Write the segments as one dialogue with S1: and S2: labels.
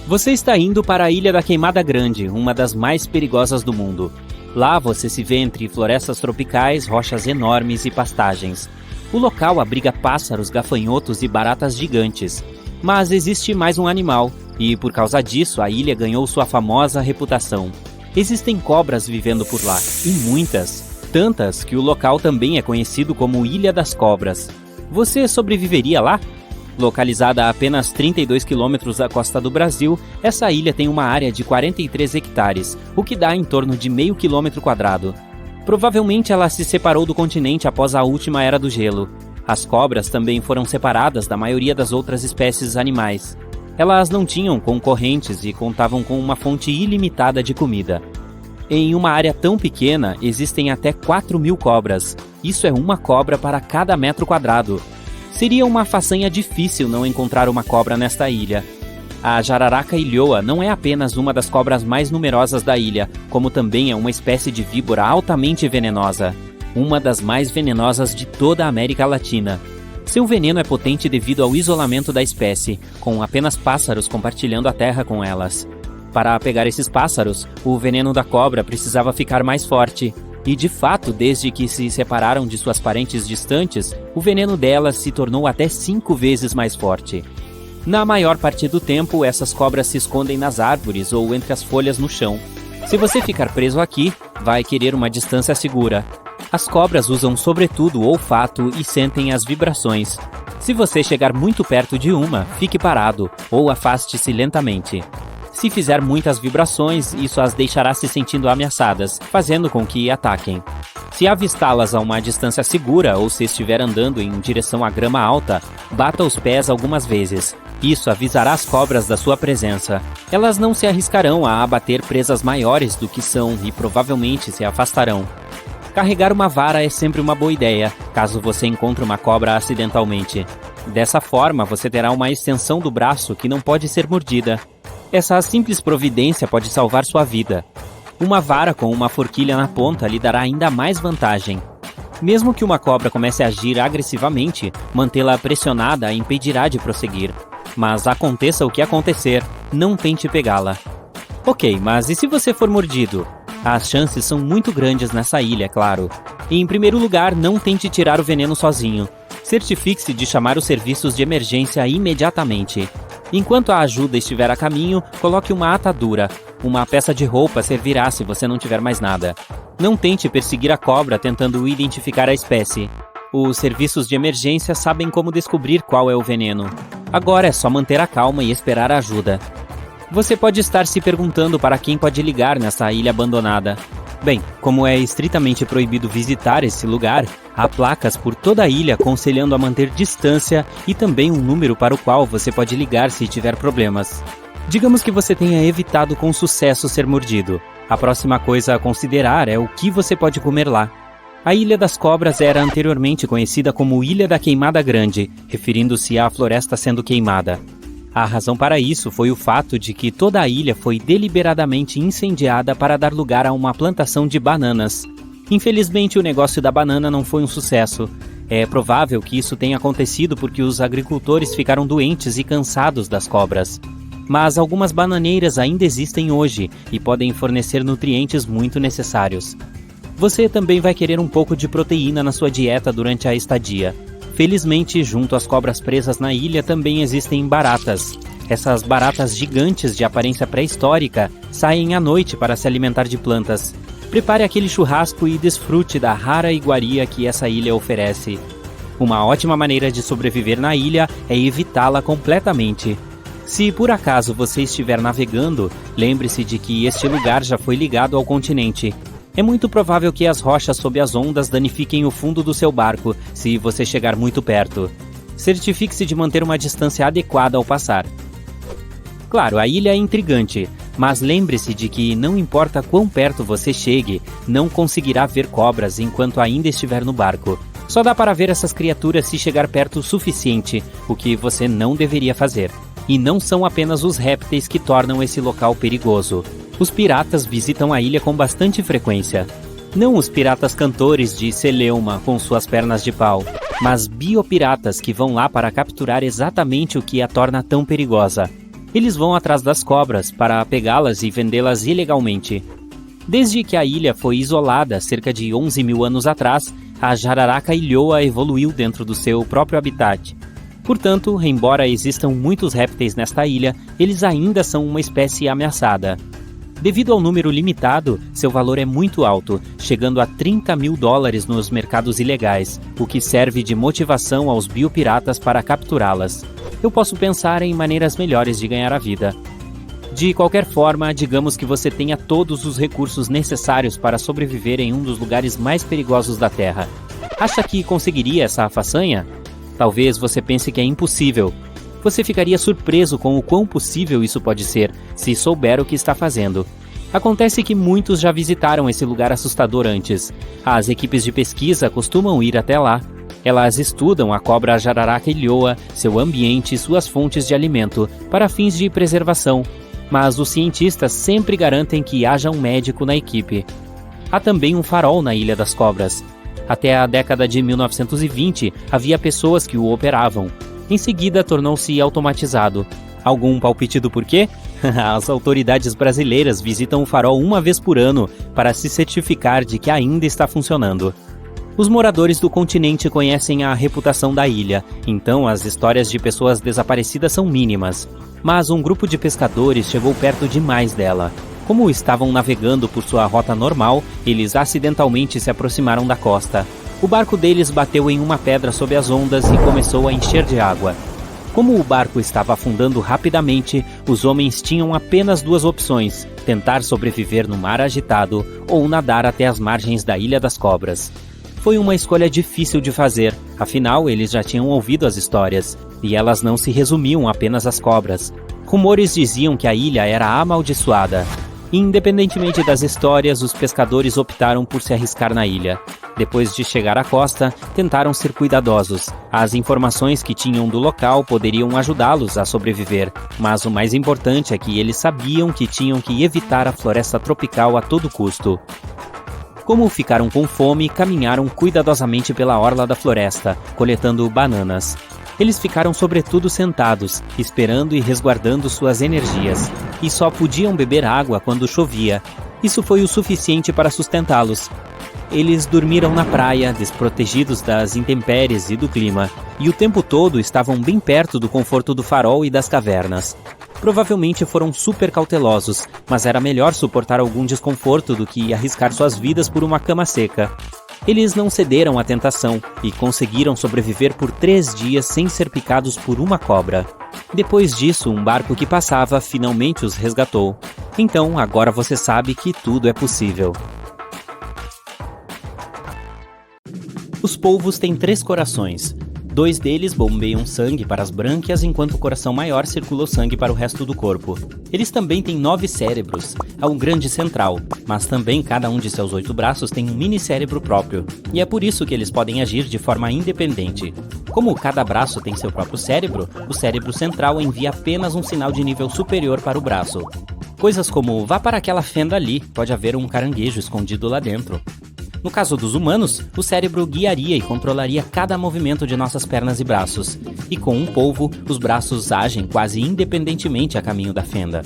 S1: Você está indo para a Ilha da Queimada Grande, uma das mais perigosas do mundo. Lá você se vê entre florestas tropicais, rochas enormes e pastagens. O local abriga pássaros, gafanhotos e baratas gigantes. Mas existe mais um animal, e por causa disso a ilha ganhou sua famosa reputação. Existem cobras vivendo por lá, e muitas. Tantas que o local também é conhecido como Ilha das Cobras. Você sobreviveria lá? Localizada a apenas 32 quilômetros da costa do Brasil, essa ilha tem uma área de 43 hectares, o que dá em torno de meio quilômetro quadrado. Provavelmente ela se separou do continente após a última era do gelo. As cobras também foram separadas da maioria das outras espécies animais. Elas não tinham concorrentes e contavam com uma fonte ilimitada de comida. Em uma área tão pequena, existem até 4.000 cobras. Isso é uma cobra para cada metro quadrado. Seria uma façanha difícil não encontrar uma cobra nesta ilha. A jararaca ilhoa não é apenas uma das cobras mais numerosas da ilha, como também é uma espécie de víbora altamente venenosa. Uma das mais venenosas de toda a América Latina. Seu veneno é potente devido ao isolamento da espécie, com apenas pássaros compartilhando a terra com elas. Para pegar esses pássaros, o veneno da cobra precisava ficar mais forte. E de fato, desde que se separaram de suas parentes distantes, o veneno delas se tornou até 5 vezes mais forte. Na maior parte do tempo, essas cobras se escondem nas árvores ou entre as folhas no chão. Se você ficar preso aqui, vai querer uma distância segura. As cobras usam sobretudo o olfato e sentem as vibrações. Se você chegar muito perto de uma, fique parado ou afaste-se lentamente. Se fizer muitas vibrações, isso as deixará se sentindo ameaçadas, fazendo com que ataquem. Se avistá-las a uma distância segura ou se estiver andando em direção à grama alta, bata os pés algumas vezes. Isso avisará as cobras da sua presença. Elas não se arriscarão a abater presas maiores do que são e provavelmente se afastarão. Carregar uma vara é sempre uma boa ideia, caso você encontre uma cobra acidentalmente. Dessa forma, você terá uma extensão do braço que não pode ser mordida. Essa simples providência pode salvar sua vida. Uma vara com uma forquilha na ponta lhe dará ainda mais vantagem. Mesmo que uma cobra comece a agir agressivamente, mantê-la pressionada a impedirá de prosseguir. Mas aconteça o que acontecer, não tente pegá-la. Ok, mas e se você for mordido? As chances são muito grandes nessa ilha, claro. E, em primeiro lugar, não tente tirar o veneno sozinho. Certifique-se de chamar os serviços de emergência imediatamente. Enquanto a ajuda estiver a caminho, coloque uma atadura. Uma peça de roupa servirá se você não tiver mais nada. Não tente perseguir a cobra tentando identificar a espécie. Os serviços de emergência sabem como descobrir qual é o veneno. Agora é só manter a calma e esperar a ajuda. Você pode estar se perguntando para quem pode ligar nessa ilha abandonada. Bem, como é estritamente proibido visitar esse lugar, há placas por toda a ilha aconselhando a manter distância e também um número para o qual você pode ligar se tiver problemas. Digamos que você tenha evitado com sucesso ser mordido. A próxima coisa a considerar é o que você pode comer lá. A Ilha das Cobras era anteriormente conhecida como Ilha da Queimada Grande, referindo-se à floresta sendo queimada. A razão para isso foi o fato de que toda a ilha foi deliberadamente incendiada para dar lugar a uma plantação de bananas. Infelizmente, o negócio da banana não foi um sucesso. É provável que isso tenha acontecido porque os agricultores ficaram doentes e cansados das cobras. Mas algumas bananeiras ainda existem hoje e podem fornecer nutrientes muito necessários. Você também vai querer um pouco de proteína na sua dieta durante a estadia. Felizmente, junto às cobras presas na ilha também existem baratas. Essas baratas gigantes de aparência pré-histórica saem à noite para se alimentar de plantas. Prepare aquele churrasco e desfrute da rara iguaria que essa ilha oferece. Uma ótima maneira de sobreviver na ilha é evitá-la completamente. Se por acaso você estiver navegando, lembre-se de que este lugar já foi ligado ao continente. É muito provável que as rochas sob as ondas danifiquem o fundo do seu barco se você chegar muito perto. Certifique-se de manter uma distância adequada ao passar. Claro, a ilha é intrigante, mas lembre-se de que não importa quão perto você chegue, não conseguirá ver cobras enquanto ainda estiver no barco. Só dá para ver essas criaturas se chegar perto o suficiente, o que você não deveria fazer. E não são apenas os répteis que tornam esse local perigoso. Os piratas visitam a ilha com bastante frequência. Não os piratas cantores de celeuma com suas pernas de pau, mas biopiratas que vão lá para capturar exatamente o que a torna tão perigosa. Eles vão atrás das cobras para pegá-las e vendê-las ilegalmente. Desde que a ilha foi isolada cerca de 11 mil anos atrás, a jararaca ilhoa evoluiu dentro do seu próprio habitat. Portanto, embora existam muitos répteis nesta ilha, eles ainda são uma espécie ameaçada. Devido ao número limitado, seu valor é muito alto, chegando a 30 mil dólares nos mercados ilegais, o que serve de motivação aos biopiratas para capturá-las. Eu posso pensar em maneiras melhores de ganhar a vida. De qualquer forma, digamos que você tenha todos os recursos necessários para sobreviver em um dos lugares mais perigosos da Terra. Acha que conseguiria essa façanha? Talvez você pense que é impossível. Você ficaria surpreso com o quão possível isso pode ser, se souber o que está fazendo. Acontece que muitos já visitaram esse lugar assustador antes. As equipes de pesquisa costumam ir até lá. Elas estudam a cobra jararaca ilhoa, seu ambiente e suas fontes de alimento, para fins de preservação. Mas os cientistas sempre garantem que haja um médico na equipe. Há também um farol na Ilha das Cobras. Até a década de 1920, havia pessoas que o operavam. Em seguida, tornou-se automatizado. Algum palpite do porquê? As autoridades brasileiras visitam o farol uma vez por ano para se certificar de que ainda está funcionando. Os moradores do continente conhecem a reputação da ilha, então as histórias de pessoas desaparecidas são mínimas. Mas um grupo de pescadores chegou perto demais dela. Como estavam navegando por sua rota normal, eles acidentalmente se aproximaram da costa. O barco deles bateu em uma pedra sob as ondas e começou a encher de água. Como o barco estava afundando rapidamente, os homens tinham apenas duas opções: tentar sobreviver no mar agitado ou nadar até as margens da Ilha das Cobras. Foi uma escolha difícil de fazer, afinal eles já tinham ouvido as histórias, e elas não se resumiam apenas às cobras. Rumores diziam que a ilha era amaldiçoada. Independentemente das histórias, os pescadores optaram por se arriscar na ilha. Depois de chegar à costa, tentaram ser cuidadosos. As informações que tinham do local poderiam ajudá-los a sobreviver, mas o mais importante é que eles sabiam que tinham que evitar a floresta tropical a todo custo. Como ficaram com fome, caminharam cuidadosamente pela orla da floresta, coletando bananas. Eles ficaram sobretudo sentados, esperando e resguardando suas energias, e só podiam beber água quando chovia. Isso foi o suficiente para sustentá-los. Eles dormiram na praia, desprotegidos das intempéries e do clima, e o tempo todo estavam bem perto do conforto do farol e das cavernas. Provavelmente foram super cautelosos, mas era melhor suportar algum desconforto do que arriscar suas vidas por uma cama seca. Eles não cederam à tentação e conseguiram sobreviver por 3 dias sem ser picados por uma cobra. Depois disso, um barco que passava finalmente os resgatou. Então, agora você sabe que tudo é possível. Os polvos têm 3 corações. 2 deles bombeiam sangue para as brânquias, enquanto o coração maior circula o sangue para o resto do corpo. Eles também têm 9 cérebros, há um grande central, mas também cada um de seus 8 braços tem um mini cérebro próprio, e é por isso que eles podem agir de forma independente. Como cada braço tem seu próprio cérebro, o cérebro central envia apenas um sinal de nível superior para o braço. Coisas como, vá para aquela fenda ali, pode haver um caranguejo escondido lá dentro. No caso dos humanos, o cérebro guiaria e controlaria cada movimento de nossas pernas e braços, e com um polvo, os braços agem quase independentemente a caminho da fenda.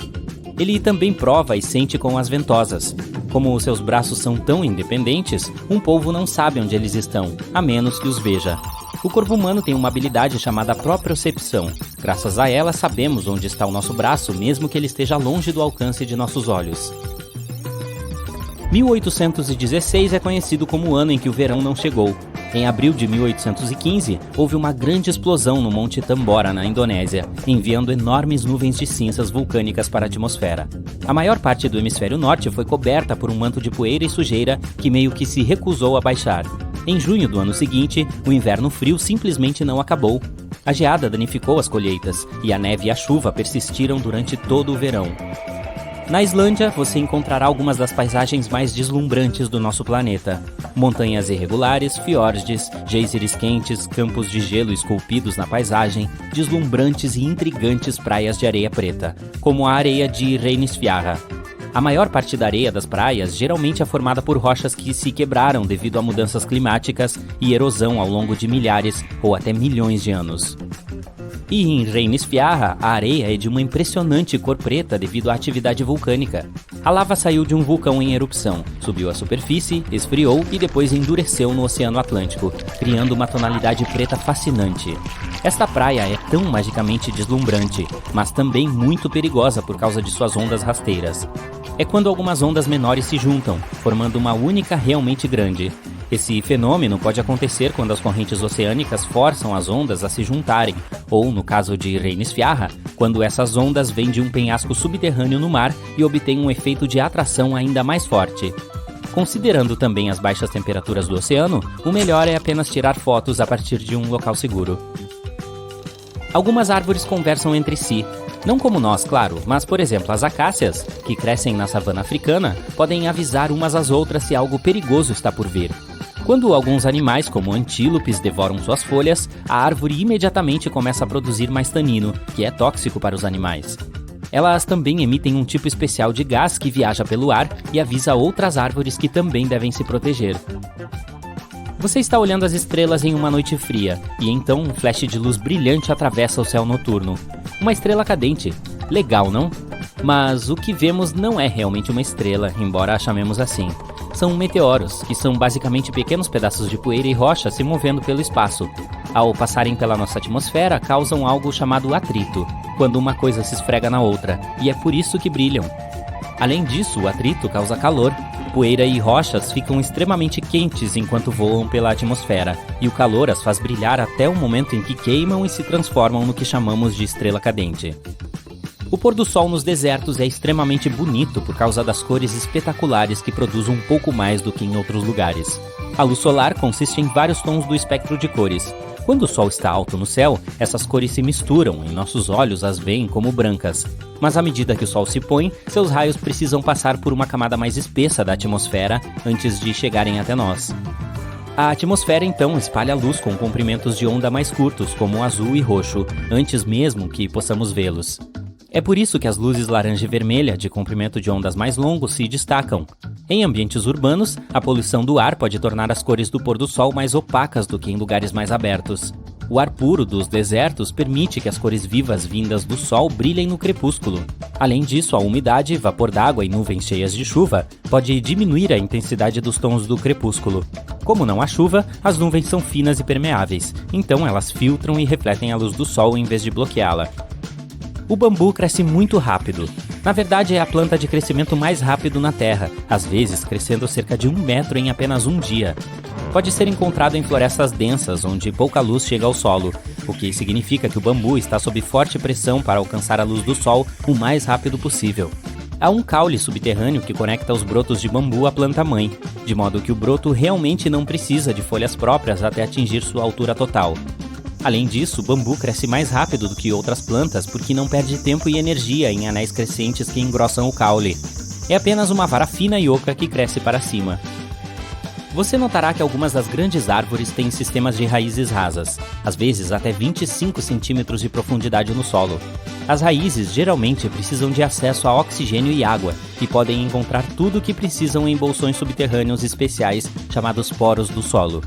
S1: Ele também prova e sente com as ventosas. Como os seus braços são tão independentes, um polvo não sabe onde eles estão, a menos que os veja. O corpo humano tem uma habilidade chamada propriocepção. Graças a ela, sabemos onde está o nosso braço, mesmo que ele esteja longe do alcance de nossos olhos. 1816 é conhecido como o ano em que o verão não chegou. Em abril de 1815, houve uma grande explosão no Monte Tambora, na Indonésia, enviando enormes nuvens de cinzas vulcânicas para a atmosfera. A maior parte do hemisfério norte foi coberta por um manto de poeira e sujeira que meio que se recusou a baixar. Em junho do ano seguinte, o inverno frio simplesmente não acabou. A geada danificou as colheitas, e a neve e a chuva persistiram durante todo o verão. Na Islândia, você encontrará algumas das paisagens mais deslumbrantes do nosso planeta. Montanhas irregulares, fiordes, geysers quentes, campos de gelo esculpidos na paisagem, deslumbrantes e intrigantes praias de areia preta, como a areia de Reynisfjara. A maior parte da areia das praias geralmente é formada por rochas que se quebraram devido a mudanças climáticas e erosão ao longo de milhares ou até milhões de anos. E em Reynisfjall, a areia é de uma impressionante cor preta devido à atividade vulcânica. A lava saiu de um vulcão em erupção, subiu à superfície, esfriou e depois endureceu no Oceano Atlântico, criando uma tonalidade preta fascinante. Esta praia é tão magicamente deslumbrante, mas também muito perigosa por causa de suas ondas rasteiras. É quando algumas ondas menores se juntam, formando uma única realmente grande. Esse fenômeno pode acontecer quando as correntes oceânicas forçam as ondas a se juntarem, ou, no caso de Reynisfjall, quando essas ondas vêm de um penhasco subterrâneo no mar e obtêm um efeito de atração ainda mais forte. Considerando também as baixas temperaturas do oceano, o melhor é apenas tirar fotos a partir de um local seguro. Algumas árvores conversam entre si. Não como nós, claro, mas, por exemplo, as acácias, que crescem na savana africana, podem avisar umas às outras se algo perigoso está por vir. Quando alguns animais, como antílopes, devoram suas folhas, a árvore imediatamente começa a produzir mais tanino, que é tóxico para os animais. Elas também emitem um tipo especial de gás que viaja pelo ar e avisa outras árvores que também devem se proteger. Você está olhando as estrelas em uma noite fria, e então um flash de luz brilhante atravessa o céu noturno. Uma estrela cadente. Legal, não? Mas o que vemos não é realmente uma estrela, embora a chamemos assim. São meteoros, que são basicamente pequenos pedaços de poeira e rocha se movendo pelo espaço. Ao passarem pela nossa atmosfera, causam algo chamado atrito, quando uma coisa se esfrega na outra, e é por isso que brilham. Além disso, o atrito causa calor. Poeira e rochas ficam extremamente quentes enquanto voam pela atmosfera, e o calor as faz brilhar até o momento em que queimam e se transformam no que chamamos de estrela cadente. O pôr do sol nos desertos é extremamente bonito por causa das cores espetaculares que produz um pouco mais do que em outros lugares. A luz solar consiste em vários tons do espectro de cores. Quando o sol está alto no céu, essas cores se misturam e nossos olhos as veem como brancas. Mas à medida que o sol se põe, seus raios precisam passar por uma camada mais espessa da atmosfera antes de chegarem até nós. A atmosfera então espalha a luz com comprimentos de onda mais curtos, como azul e roxo, antes mesmo que possamos vê-los. É por isso que as luzes laranja e vermelha, de comprimento de ondas mais longos, se destacam. Em ambientes urbanos, a poluição do ar pode tornar as cores do pôr do sol mais opacas do que em lugares mais abertos. O ar puro dos desertos permite que as cores vivas vindas do sol brilhem no crepúsculo. Além disso, a umidade, vapor d'água e nuvens cheias de chuva pode diminuir a intensidade dos tons do crepúsculo. Como não há chuva, as nuvens são finas e permeáveis, então elas filtram e refletem a luz do sol em vez de bloqueá-la. O bambu cresce muito rápido. Na verdade, é a planta de crescimento mais rápido na Terra, às vezes crescendo cerca de 1 metro em apenas um dia. Pode ser encontrado em florestas densas, onde pouca luz chega ao solo, o que significa que o bambu está sob forte pressão para alcançar a luz do sol o mais rápido possível. Há um caule subterrâneo que conecta os brotos de bambu à planta-mãe, de modo que o broto realmente não precisa de folhas próprias até atingir sua altura total. Além disso, o bambu cresce mais rápido do que outras plantas porque não perde tempo e energia em anéis crescentes que engrossam o caule. É apenas uma vara fina e oca que cresce para cima. Você notará que algumas das grandes árvores têm sistemas de raízes rasas, às vezes até 25 centímetros de profundidade no solo. As raízes geralmente precisam de acesso a oxigênio e água, e podem encontrar tudo o que precisam em bolsões subterrâneos especiais chamados poros do solo.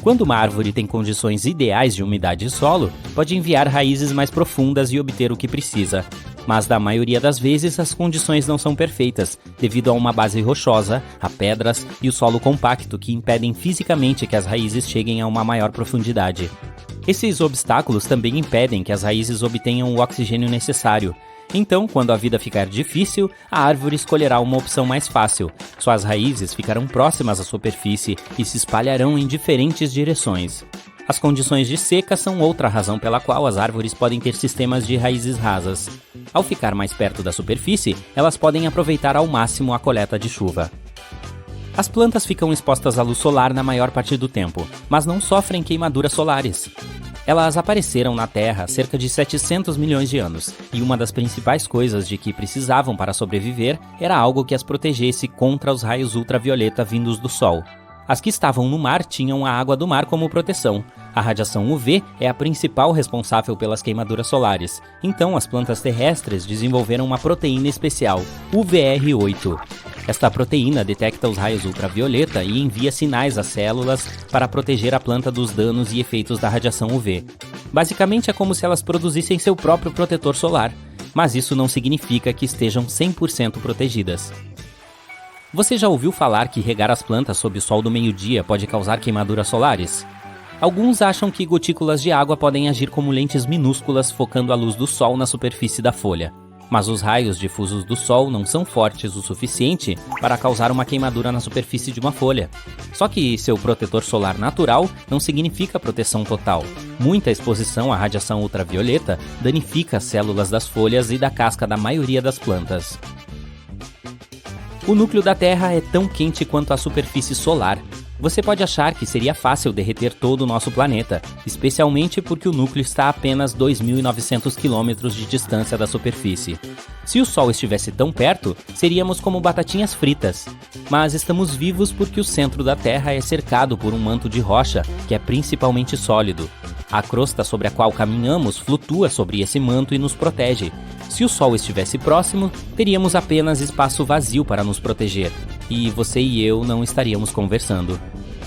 S1: Quando uma árvore tem condições ideais de umidade e solo, pode enviar raízes mais profundas e obter o que precisa. Mas na maioria das vezes as condições não são perfeitas, devido a uma base rochosa, a pedras e o solo compacto que impedem fisicamente que as raízes cheguem a uma maior profundidade. Esses obstáculos também impedem que as raízes obtenham o oxigênio necessário. Então, quando a vida ficar difícil, a árvore escolherá uma opção mais fácil. Suas raízes ficarão próximas à superfície e se espalharão em diferentes direções. As condições de seca são outra razão pela qual as árvores podem ter sistemas de raízes rasas. Ao ficar mais perto da superfície, elas podem aproveitar ao máximo a coleta de chuva. As plantas ficam expostas à luz solar na maior parte do tempo, mas não sofrem queimaduras solares. Elas apareceram na Terra há cerca de 700 milhões de anos, e uma das principais coisas de que precisavam para sobreviver era algo que as protegesse contra os raios ultravioleta vindos do Sol. As que estavam no mar tinham a água do mar como proteção. A radiação UV é a principal responsável pelas queimaduras solares, então as plantas terrestres desenvolveram uma proteína especial, UVR8. Esta proteína detecta os raios ultravioleta e envia sinais às células para proteger a planta dos danos e efeitos da radiação UV. Basicamente é como se elas produzissem seu próprio protetor solar, mas isso não significa que estejam 100% protegidas. Você já ouviu falar que regar as plantas sob o sol do meio-dia pode causar queimaduras solares? Alguns acham que gotículas de água podem agir como lentes minúsculas focando a luz do sol na superfície da folha. Mas os raios difusos do sol não são fortes o suficiente para causar uma queimadura na superfície de uma folha. Só que seu protetor solar natural não significa proteção total. Muita exposição à radiação ultravioleta danifica as células das folhas e da casca da maioria das plantas. O núcleo da Terra é tão quente quanto a superfície solar. Você pode achar que seria fácil derreter todo o nosso planeta, especialmente porque o núcleo está a apenas 2.900 km de distância da superfície. Se o Sol estivesse tão perto, seríamos como batatinhas fritas. Mas estamos vivos porque o centro da Terra é cercado por um manto de rocha, que é principalmente sólido. A crosta sobre a qual caminhamos flutua sobre esse manto e nos protege. Se o Sol estivesse próximo, teríamos apenas espaço vazio para nos proteger. E você e eu não estaríamos conversando.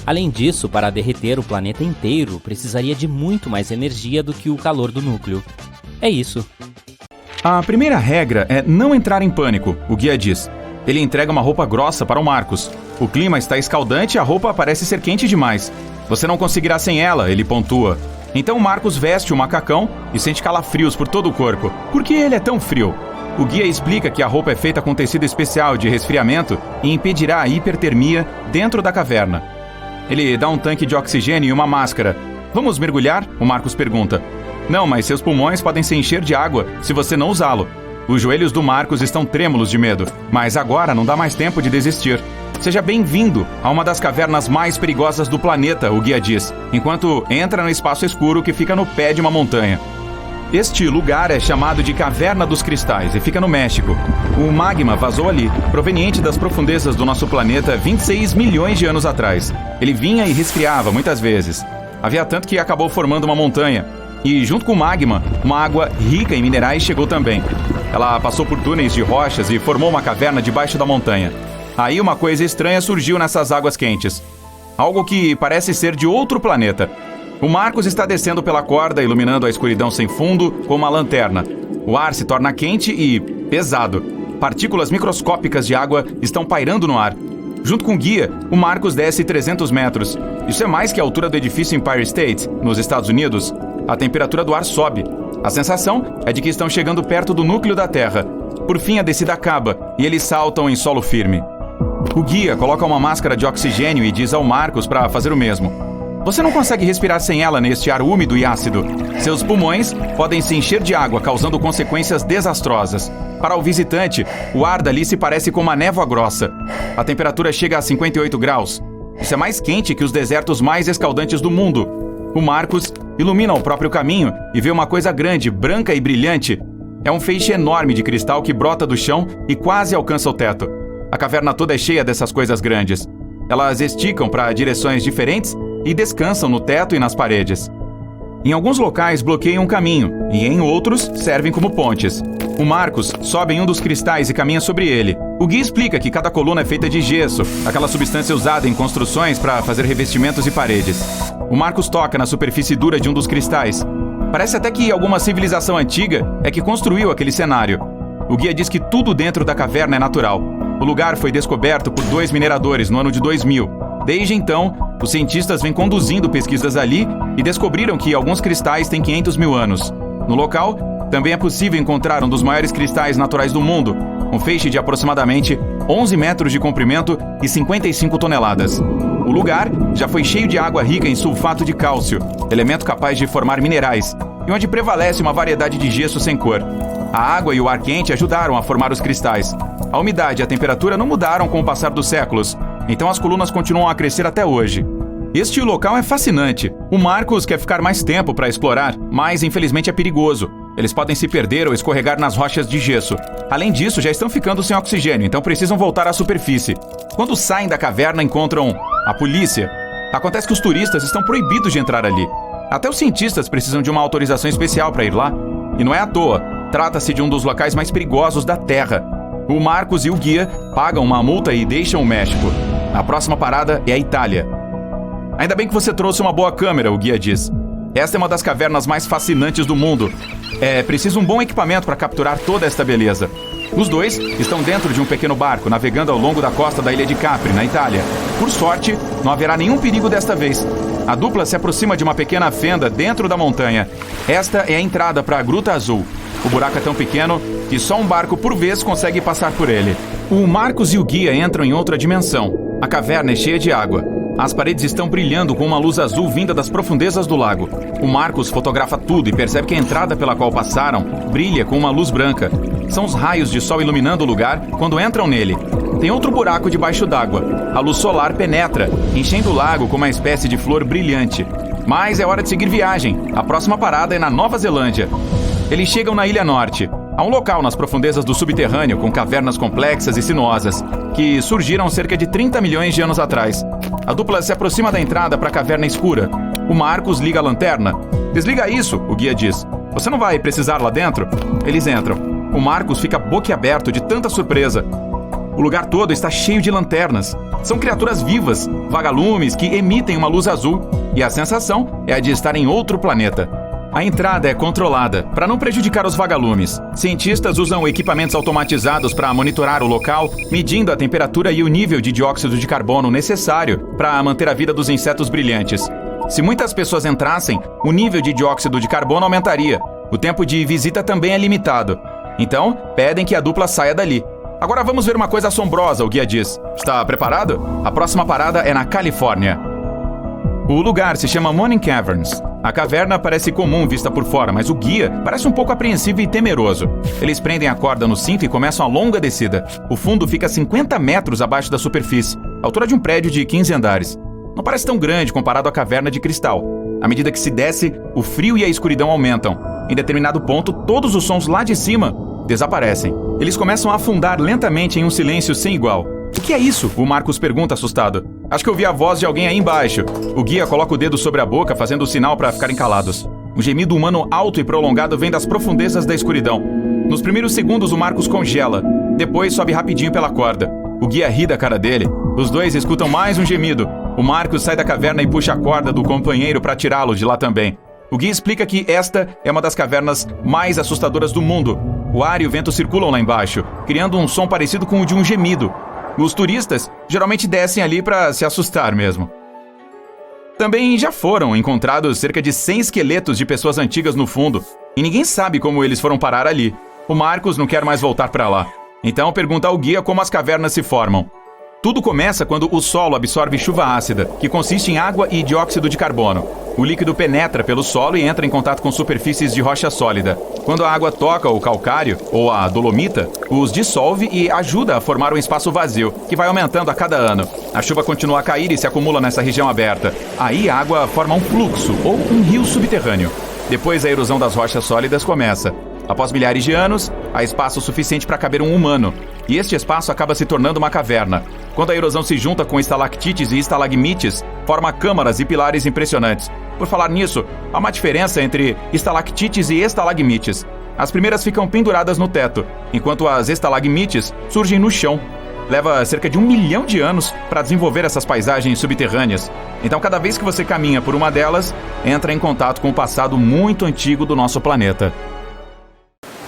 S1: Além disso, para derreter o planeta inteiro, precisaria de muito mais energia do que o calor do núcleo. É isso.
S2: A primeira regra é não entrar em pânico, o guia diz. Ele entrega uma roupa grossa para o Marcos. O clima está escaldante e a roupa parece ser quente demais. Você não conseguirá sem ela, ele pontua. Então Marcos veste o macacão e sente calafrios por todo o corpo. Por que ele é tão frio? O guia explica que a roupa é feita com tecido especial de resfriamento e impedirá a hipertermia dentro da caverna. Ele dá um tanque de oxigênio e uma máscara. Vamos mergulhar? O Marcos pergunta. Não, mas seus pulmões podem se encher de água se você não usá-lo. Os joelhos do Marcos estão trêmulos de medo, mas agora não dá mais tempo de desistir. Seja bem-vindo a uma das cavernas mais perigosas do planeta, o guia diz, enquanto entra no espaço escuro que fica no pé de uma montanha. Este lugar é chamado de Caverna dos Cristais e fica no México. O magma vazou ali, proveniente das profundezas do nosso planeta 26 milhões de anos atrás. Ele vinha e resfriava muitas vezes. Havia tanto que acabou formando uma montanha. E junto com o magma, uma água rica em minerais chegou também. Ela passou por túneis de rochas e formou uma caverna debaixo da montanha. Aí uma coisa estranha surgiu nessas águas quentes. Algo que parece ser de outro planeta. O Marcos está descendo pela corda, iluminando a escuridão sem fundo com uma lanterna. O ar se torna quente e pesado. Partículas microscópicas de água estão pairando no ar. Junto com o guia, o Marcos desce 300 metros. Isso é mais que a altura do edifício Empire State, nos Estados Unidos. A temperatura do ar sobe. A sensação é de que estão chegando perto do núcleo da Terra. Por fim, a descida acaba e eles saltam em solo firme. O guia coloca uma máscara de oxigênio e diz ao Marcos para fazer o mesmo. Você não consegue respirar sem ela neste ar úmido e ácido. Seus pulmões podem se encher de água, causando consequências desastrosas. Para o visitante, o ar dali se parece com uma névoa grossa. A temperatura chega a 58 graus. Isso é mais quente que os desertos mais escaldantes do mundo. O Marcos ilumina o próprio caminho e vê uma coisa grande, branca e brilhante. É um feixe enorme de cristal que brota do chão e quase alcança o teto. A caverna toda é cheia dessas coisas grandes. Elas esticam para direções diferentes e descansam no teto e nas paredes. Em alguns locais bloqueiam um caminho e em outros servem como pontes. O Marcos sobe em um dos cristais e caminha sobre ele. O guia explica que cada coluna é feita de gesso, aquela substância usada em construções para fazer revestimentos e paredes. O Marcos toca na superfície dura de um dos cristais. Parece até que alguma civilização antiga é que construiu aquele cenário. O guia diz que tudo dentro da caverna é natural. O lugar foi descoberto por 2 mineradores no ano de 2000. Desde então, os cientistas vêm conduzindo pesquisas ali e descobriram que alguns cristais têm 500 mil anos. No local, também é possível encontrar um dos maiores cristais naturais do mundo, um feixe de aproximadamente 11 metros de comprimento e 55 toneladas. O lugar já foi cheio de água rica em sulfato de cálcio, elemento capaz de formar minerais, e onde prevalece uma variedade de gesso sem cor. A água e o ar quente ajudaram a formar os cristais. A umidade e a temperatura não mudaram com o passar dos séculos, então as colunas continuam a crescer até hoje. Este local é fascinante. O Marcos quer ficar mais tempo para explorar, mas infelizmente é perigoso. Eles podem se perder ou escorregar nas rochas de gesso. Além disso, já estão ficando sem oxigênio, então precisam voltar à superfície. Quando saem da caverna, encontram a polícia. Acontece que os turistas estão proibidos de entrar ali. Até os cientistas precisam de uma autorização especial para ir lá. E não é à toa. Trata-se de um dos locais mais perigosos da Terra. O Marcos e o guia pagam uma multa e deixam o México. A próxima parada é a Itália. Ainda bem que você trouxe uma boa câmera, o guia diz. Esta é uma das cavernas mais fascinantes do mundo. É preciso um bom equipamento para capturar toda esta beleza. Os dois estão dentro de um pequeno barco, navegando ao longo da costa da ilha de Capri, na Itália. Por sorte, não haverá nenhum perigo desta vez. A dupla se aproxima de uma pequena fenda dentro da montanha. Esta é a entrada para a Gruta Azul. O buraco é tão pequeno que só um barco por vez consegue passar por ele. O Marcos e o guia entram em outra dimensão. A caverna é cheia de água. As paredes estão brilhando com uma luz azul vinda das profundezas do lago. O Marcos fotografa tudo e percebe que a entrada pela qual passaram brilha com uma luz branca. São os raios de sol iluminando o lugar quando entram nele. Tem outro buraco debaixo d'água. A luz solar penetra, enchendo o lago com uma espécie de flor brilhante. Mas é hora de seguir viagem. A próxima parada é na Nova Zelândia. Eles chegam na Ilha Norte. Há um local nas profundezas do subterrâneo com cavernas complexas e sinuosas, que surgiram cerca de 30 milhões de anos atrás. A dupla se aproxima da entrada para a caverna escura. O Marcos liga a lanterna. Desliga isso, o guia diz. Você não vai precisar lá dentro? Eles entram. O Marcos fica boquiaberto de tanta surpresa. O lugar todo está cheio de lanternas. São criaturas vivas, vagalumes que emitem uma luz azul. E a sensação é a de estar em outro planeta. A entrada é controlada, para não prejudicar os vagalumes. Cientistas usam equipamentos automatizados para monitorar o local, medindo a temperatura e o nível de dióxido de carbono necessário para manter a vida dos insetos brilhantes. Se muitas pessoas entrassem, o nível de dióxido de carbono aumentaria. O tempo de visita também é limitado. Então, pedem que a dupla saia dali. Agora vamos ver uma coisa assombrosa, o guia diz. Está preparado? A próxima parada é na Califórnia. O lugar se chama Morning Caverns. A caverna parece comum vista por fora, mas o guia parece um pouco apreensivo e temeroso. Eles prendem a corda no cinto e começam a longa descida. O fundo fica 50 metros abaixo da superfície, altura de um prédio de 15 andares. Não parece tão grande comparado à caverna de cristal. À medida que se desce, o frio e a escuridão aumentam. Em determinado ponto, todos os sons lá de cima desaparecem. Eles começam a afundar lentamente em um silêncio sem igual. O que é isso? O Marcos pergunta assustado. Acho que ouvi a voz de alguém aí embaixo. O guia coloca o dedo sobre a boca, fazendo o sinal para ficarem calados. Um gemido humano alto e prolongado vem das profundezas da escuridão. Nos primeiros segundos, o Marcos congela. Depois, sobe rapidinho pela corda. O guia ri da cara dele. Os dois escutam mais um gemido. O Marcos sai da caverna e puxa a corda do companheiro para tirá-lo de lá também. O guia explica que esta é uma das cavernas mais assustadoras do mundo. O ar e o vento circulam lá embaixo, criando um som parecido com o de um gemido. Os turistas geralmente descem ali para se assustar mesmo. Também já foram encontrados cerca de 100 esqueletos de pessoas antigas no fundo, e ninguém sabe como eles foram parar ali. O Marcos não quer mais voltar para lá. Então pergunta ao guia como as cavernas se formam. Tudo começa quando o solo absorve chuva ácida, que consiste em água e dióxido de carbono. O líquido penetra pelo solo e entra em contato com superfícies de rocha sólida. Quando a água toca o calcário, ou a dolomita, os dissolve e ajuda a formar um espaço vazio, que vai aumentando a cada ano. A chuva continua a cair e se acumula nessa região aberta. Aí a água forma um fluxo, ou um rio subterrâneo. Depois a erosão das rochas sólidas começa. Após milhares de anos, há espaço suficiente para caber um humano. E este espaço acaba se tornando uma caverna. Quando a erosão se junta com estalactites e estalagmites, forma câmaras e pilares impressionantes. Por falar nisso, há uma diferença entre estalactites e estalagmites. As primeiras ficam penduradas no teto, enquanto as estalagmites surgem no chão. Leva cerca de 1 milhão de anos para desenvolver essas paisagens subterrâneas. Então, cada vez que você caminha por uma delas, entra em contato com o passado muito antigo do nosso planeta.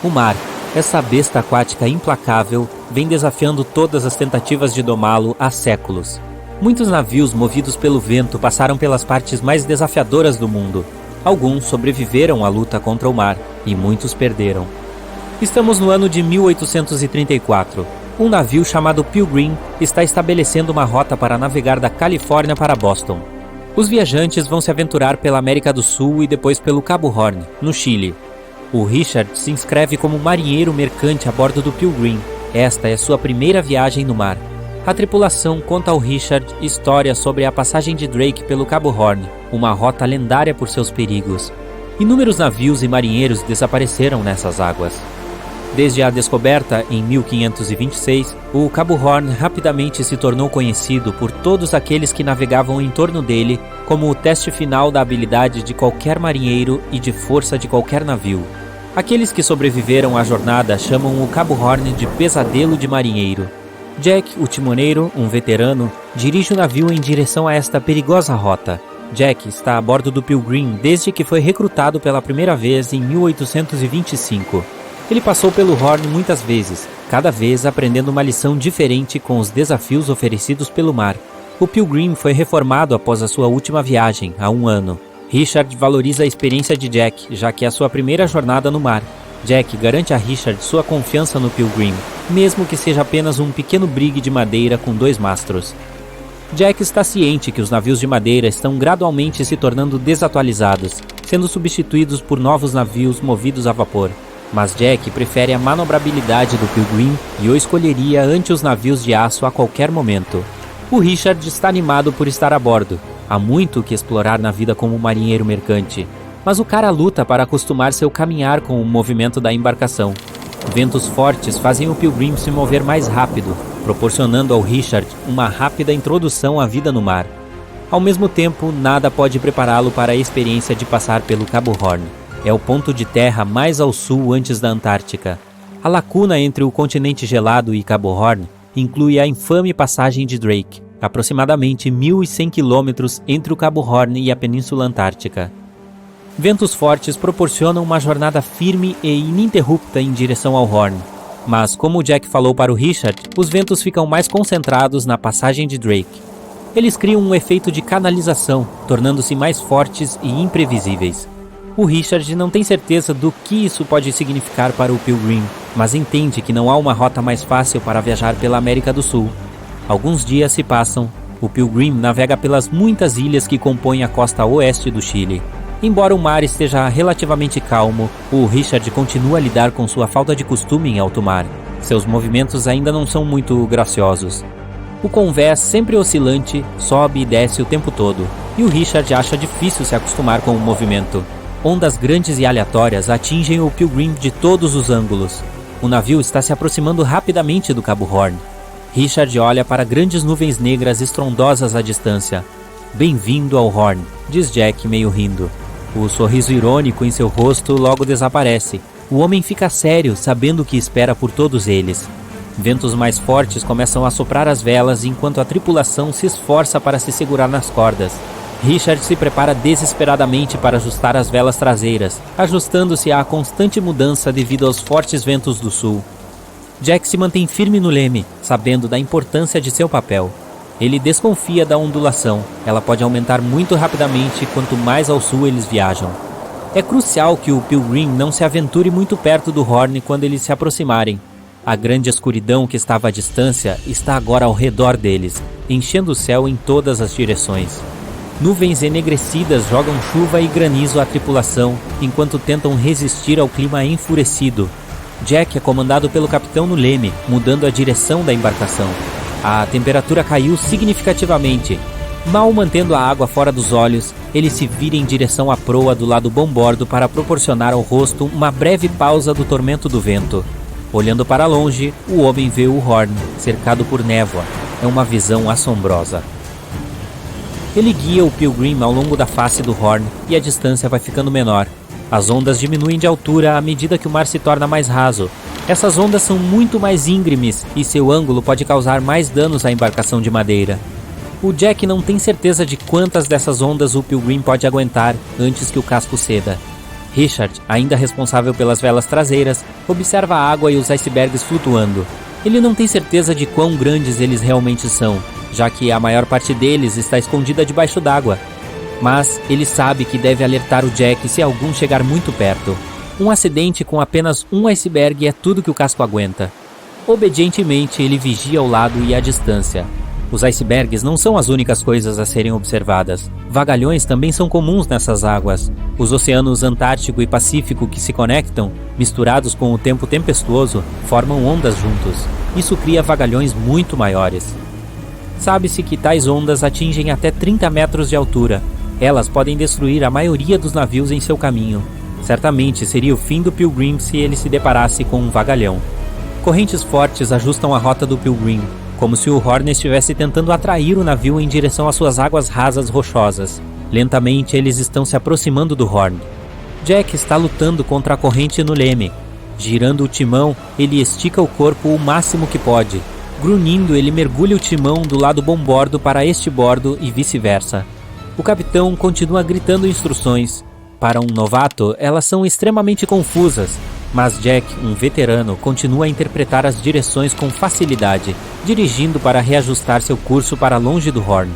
S1: O mar, essa besta aquática implacável, vem desafiando todas as tentativas de domá-lo há séculos. Muitos navios movidos pelo vento passaram pelas partes mais desafiadoras do mundo. Alguns sobreviveram à luta contra o mar, e muitos perderam. Estamos no ano de 1834. Um navio chamado Pilgrim está estabelecendo uma rota para navegar da Califórnia para Boston. Os viajantes vão se aventurar pela América do Sul e depois pelo Cabo Horn, no Chile. O Richard se inscreve como marinheiro mercante a bordo do Pilgrim. Esta é sua primeira viagem no mar. A tripulação conta ao Richard histórias sobre a passagem de Drake pelo Cabo Horn, uma rota lendária por seus perigos. Inúmeros navios e marinheiros desapareceram nessas águas. Desde a descoberta em 1526, o Cabo Horn rapidamente se tornou conhecido por todos aqueles que navegavam em torno dele como o teste final da habilidade de qualquer marinheiro e de força de qualquer navio. Aqueles que sobreviveram à jornada chamam o Cabo Horn de pesadelo de marinheiro. Jack, o timoneiro, um veterano, dirige o navio em direção a esta perigosa rota. Jack está a bordo do Pilgrim desde que foi recrutado pela primeira vez em 1825. Ele passou pelo Horn muitas vezes, cada vez aprendendo uma lição diferente com os desafios oferecidos pelo mar. O Pilgrim foi reformado após a sua última viagem, há 1 ano. Richard valoriza a experiência de Jack, já que é a sua primeira jornada no mar. Jack garante a Richard sua confiança no Pilgrim, mesmo que seja apenas um pequeno brigue de madeira com 2 mastros. Jack está ciente que os navios de madeira estão gradualmente se tornando desatualizados, sendo substituídos por novos navios movidos a vapor. Mas Jack prefere a manobrabilidade do Pilgrim e o escolheria ante os navios de aço a qualquer momento. O Richard está animado por estar a bordo. Há muito o que explorar na vida como marinheiro mercante, mas o cara luta para acostumar seu caminhar com o movimento da embarcação. Ventos fortes fazem o Pilgrim se mover mais rápido, proporcionando ao Richard uma rápida introdução à vida no mar. Ao mesmo tempo, nada pode prepará-lo para a experiência de passar pelo Cabo Horn. É o ponto de terra mais ao sul antes da Antártica. A lacuna entre o continente gelado e Cabo Horn inclui a infame passagem de Drake, aproximadamente 1.100 quilômetros entre o Cabo Horn e a Península Antártica. Ventos fortes proporcionam uma jornada firme e ininterrupta em direção ao Horn. Mas, como Jack falou para o Richard, os ventos ficam mais concentrados na passagem de Drake. Eles criam um efeito de canalização, tornando-se mais fortes e imprevisíveis. O Richard não tem certeza do que isso pode significar para o Pilgrim, mas entende que não há uma rota mais fácil para viajar pela América do Sul. Alguns dias se passam. O Pilgrim navega pelas muitas ilhas que compõem a costa oeste do Chile. Embora o mar esteja relativamente calmo, o Richard continua a lidar com sua falta de costume em alto mar. Seus movimentos ainda não são muito graciosos. O convés, sempre oscilante, sobe e desce o tempo todo, e o Richard acha difícil se acostumar com o movimento. Ondas grandes e aleatórias atingem o Pilgrim de todos os ângulos. O navio está se aproximando rapidamente do Cabo Horn. Richard olha para grandes nuvens negras estrondosas à distância. "Bem-vindo ao Horn", diz Jack meio rindo. O sorriso irônico em seu rosto logo desaparece. O homem fica sério, sabendo o que espera por todos eles. Ventos mais fortes começam a soprar as velas enquanto a tripulação se esforça para se segurar nas cordas. Richard se prepara desesperadamente para ajustar as velas traseiras, ajustando-se à constante mudança devido aos fortes ventos do sul. Jack se mantém firme no leme, sabendo da importância de seu papel. Ele desconfia da ondulação. Ela pode aumentar muito rapidamente quanto mais ao sul eles viajam. É crucial que o Pilgrim não se aventure muito perto do Horn quando eles se aproximarem. A grande escuridão que estava à distância está agora ao redor deles, enchendo o céu em todas as direções. Nuvens enegrecidas jogam chuva e granizo à tripulação, enquanto tentam resistir ao clima enfurecido. Jack é comandado pelo capitão no leme, mudando a direção da embarcação. A temperatura caiu significativamente. Mal mantendo a água fora dos olhos, ele se vira em direção à proa do lado bombordo para proporcionar ao rosto uma breve pausa do tormento do vento. Olhando para longe, o homem vê o Horn, cercado por névoa. É uma visão assombrosa. Ele guia o Pilgrim ao longo da face do Horn e a distância vai ficando menor. As ondas diminuem de altura à medida que o mar se torna mais raso. Essas ondas são muito mais íngremes e seu ângulo pode causar mais danos à embarcação de madeira. O Jack não tem certeza de quantas dessas ondas o Pilgrim pode aguentar antes que o casco ceda. Richard, ainda responsável pelas velas traseiras, observa a água e os icebergs flutuando. Ele não tem certeza de quão grandes eles realmente são, já que a maior parte deles está escondida debaixo d'água. Mas ele sabe que deve alertar o Jack se algum chegar muito perto. Um acidente com apenas um iceberg é tudo que o casco aguenta. Obedientemente, ele vigia ao lado e à distância. Os icebergs não são as únicas coisas a serem observadas. Vagalhões também são comuns nessas águas. Os oceanos Antártico e Pacífico que se conectam, misturados com o tempo tempestuoso, formam ondas juntos. Isso cria vagalhões muito maiores. Sabe-se que tais ondas atingem até 30 metros de altura. Elas podem destruir a maioria dos navios em seu caminho. Certamente seria o fim do Pilgrim se ele se deparasse com um vagalhão. Correntes fortes ajustam a rota do Pilgrim, como se o Horn estivesse tentando atrair o navio em direção às suas águas rasas rochosas. Lentamente eles estão se aproximando do Horn. Jack está lutando contra a corrente no leme. Girando o timão, ele estica o corpo o máximo que pode. Grunhindo, ele mergulha o timão do lado bombordo para este bordo e vice-versa. O capitão continua gritando instruções. Para um novato, elas são extremamente confusas, mas Jack, um veterano, continua a interpretar as direções com facilidade, dirigindo para reajustar seu curso para longe do Horn.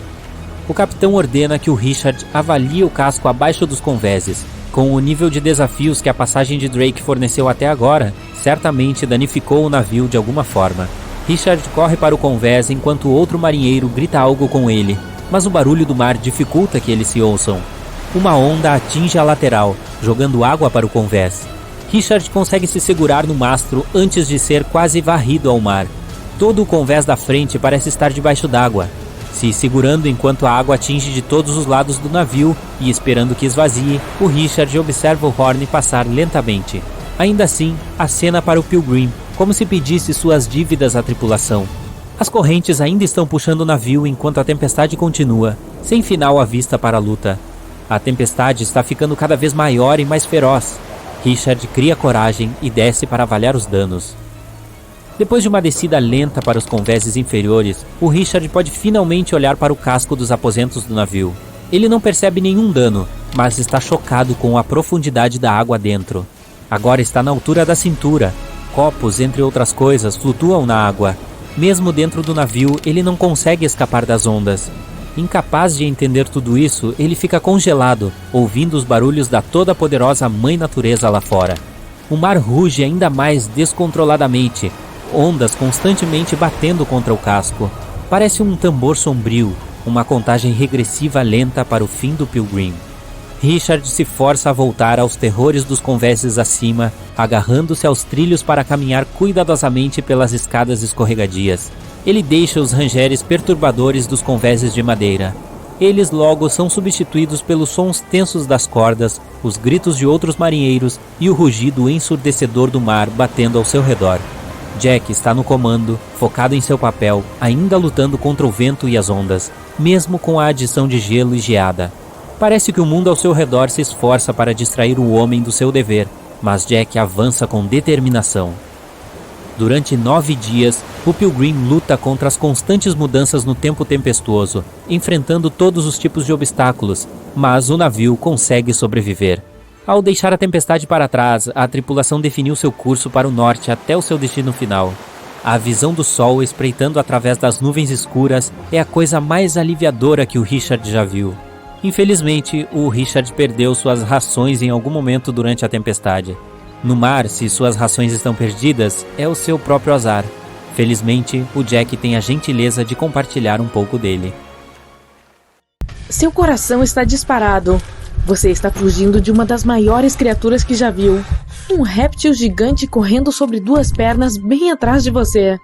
S1: O capitão ordena que o Richard avalie o casco abaixo dos conveses. Com o nível de desafios que a passagem de Drake forneceu até agora, certamente danificou o navio de alguma forma. Richard corre para o convés enquanto outro marinheiro grita algo com ele, mas o barulho do mar dificulta que eles se ouçam. Uma onda atinge a lateral, jogando água para o convés. Richard consegue se segurar no mastro antes de ser quase varrido ao mar. Todo o convés da frente parece estar debaixo d'água, se segurando enquanto a água atinge de todos os lados do navio e esperando que esvazie, o Richard observa o Horn passar lentamente. Ainda assim, acena para o Pilgrim, como se pedisse suas dívidas à tripulação. As correntes ainda estão puxando o navio enquanto a tempestade continua, sem final à vista para a luta. A tempestade está ficando cada vez maior e mais feroz. Richard cria coragem e desce para avaliar os danos. Depois de uma descida lenta para os convéses inferiores, o Richard pode finalmente olhar para o casco dos aposentos do navio. Ele não percebe nenhum dano, mas está chocado com a profundidade da água dentro. Agora está na altura da cintura. Copos, entre outras coisas, flutuam na água. Mesmo dentro do navio, ele não consegue escapar das ondas. Incapaz de entender tudo isso, ele fica congelado, ouvindo os barulhos da toda-poderosa Mãe Natureza lá fora. O mar ruge ainda mais descontroladamente, ondas constantemente batendo contra o casco. Parece um tambor sombrio, uma contagem regressiva lenta para o fim do Pilgrim. Richard se força a voltar aos terrores dos convéses acima, agarrando-se aos trilhos para caminhar cuidadosamente pelas escadas escorregadias. Ele deixa os rangeres perturbadores dos convéses de madeira. Eles logo são substituídos pelos sons tensos das cordas, os gritos de outros marinheiros e o rugido ensurdecedor do mar batendo ao seu redor. Jack está no comando, focado em seu papel, ainda lutando contra o vento e as ondas, mesmo com a adição de gelo e geada. Parece que o mundo ao seu redor se esforça para distrair o homem do seu dever, mas Jack avança com determinação. Durante 9 dias, o Pilgrim luta contra as constantes mudanças no tempo tempestuoso, enfrentando todos os tipos de obstáculos, mas o navio consegue sobreviver. Ao deixar a tempestade para trás, a tripulação definiu seu curso para o norte até o seu destino final. A visão do sol espreitando através das nuvens escuras é a coisa mais aliviadora que o Richard já viu. Infelizmente, o Richard perdeu suas rações em algum momento durante a tempestade. No mar, se suas rações estão perdidas, é o seu próprio azar. Felizmente, o Jack tem a gentileza de compartilhar um pouco dele.
S3: Seu coração está disparado. Você está fugindo de uma das maiores criaturas que já viu. Um réptil gigante correndo sobre 2 pernas bem atrás de você.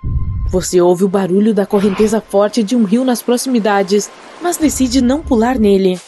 S3: Você ouve o barulho da correnteza forte de um rio nas proximidades, mas decide não pular nele.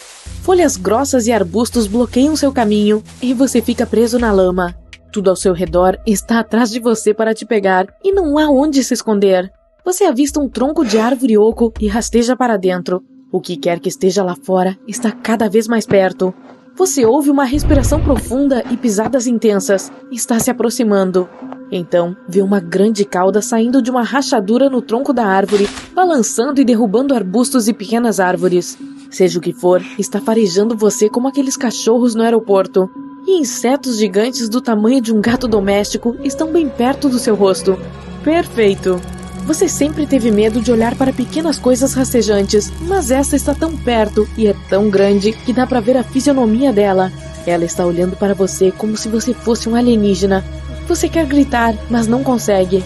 S3: Folhas grossas e arbustos bloqueiam seu caminho e você fica preso na lama. Tudo ao seu redor está atrás de você para te pegar e não há onde se esconder. Você avista um tronco de árvore oco e rasteja para dentro. O que quer que esteja lá fora está cada vez mais perto. Você ouve uma respiração profunda e pisadas intensas. Está se aproximando. Então, vê uma grande cauda saindo de uma rachadura no tronco da árvore, balançando e derrubando arbustos e pequenas árvores. Seja o que for, está farejando você como aqueles cachorros no aeroporto. E insetos gigantes do tamanho de um gato doméstico estão bem perto do seu rosto. Perfeito! Você sempre teve medo de olhar para pequenas coisas rastejantes, mas essa está tão perto e é tão grande que dá para ver a fisionomia dela. Ela está olhando para você como se você fosse um alienígena. Você quer gritar, mas não consegue.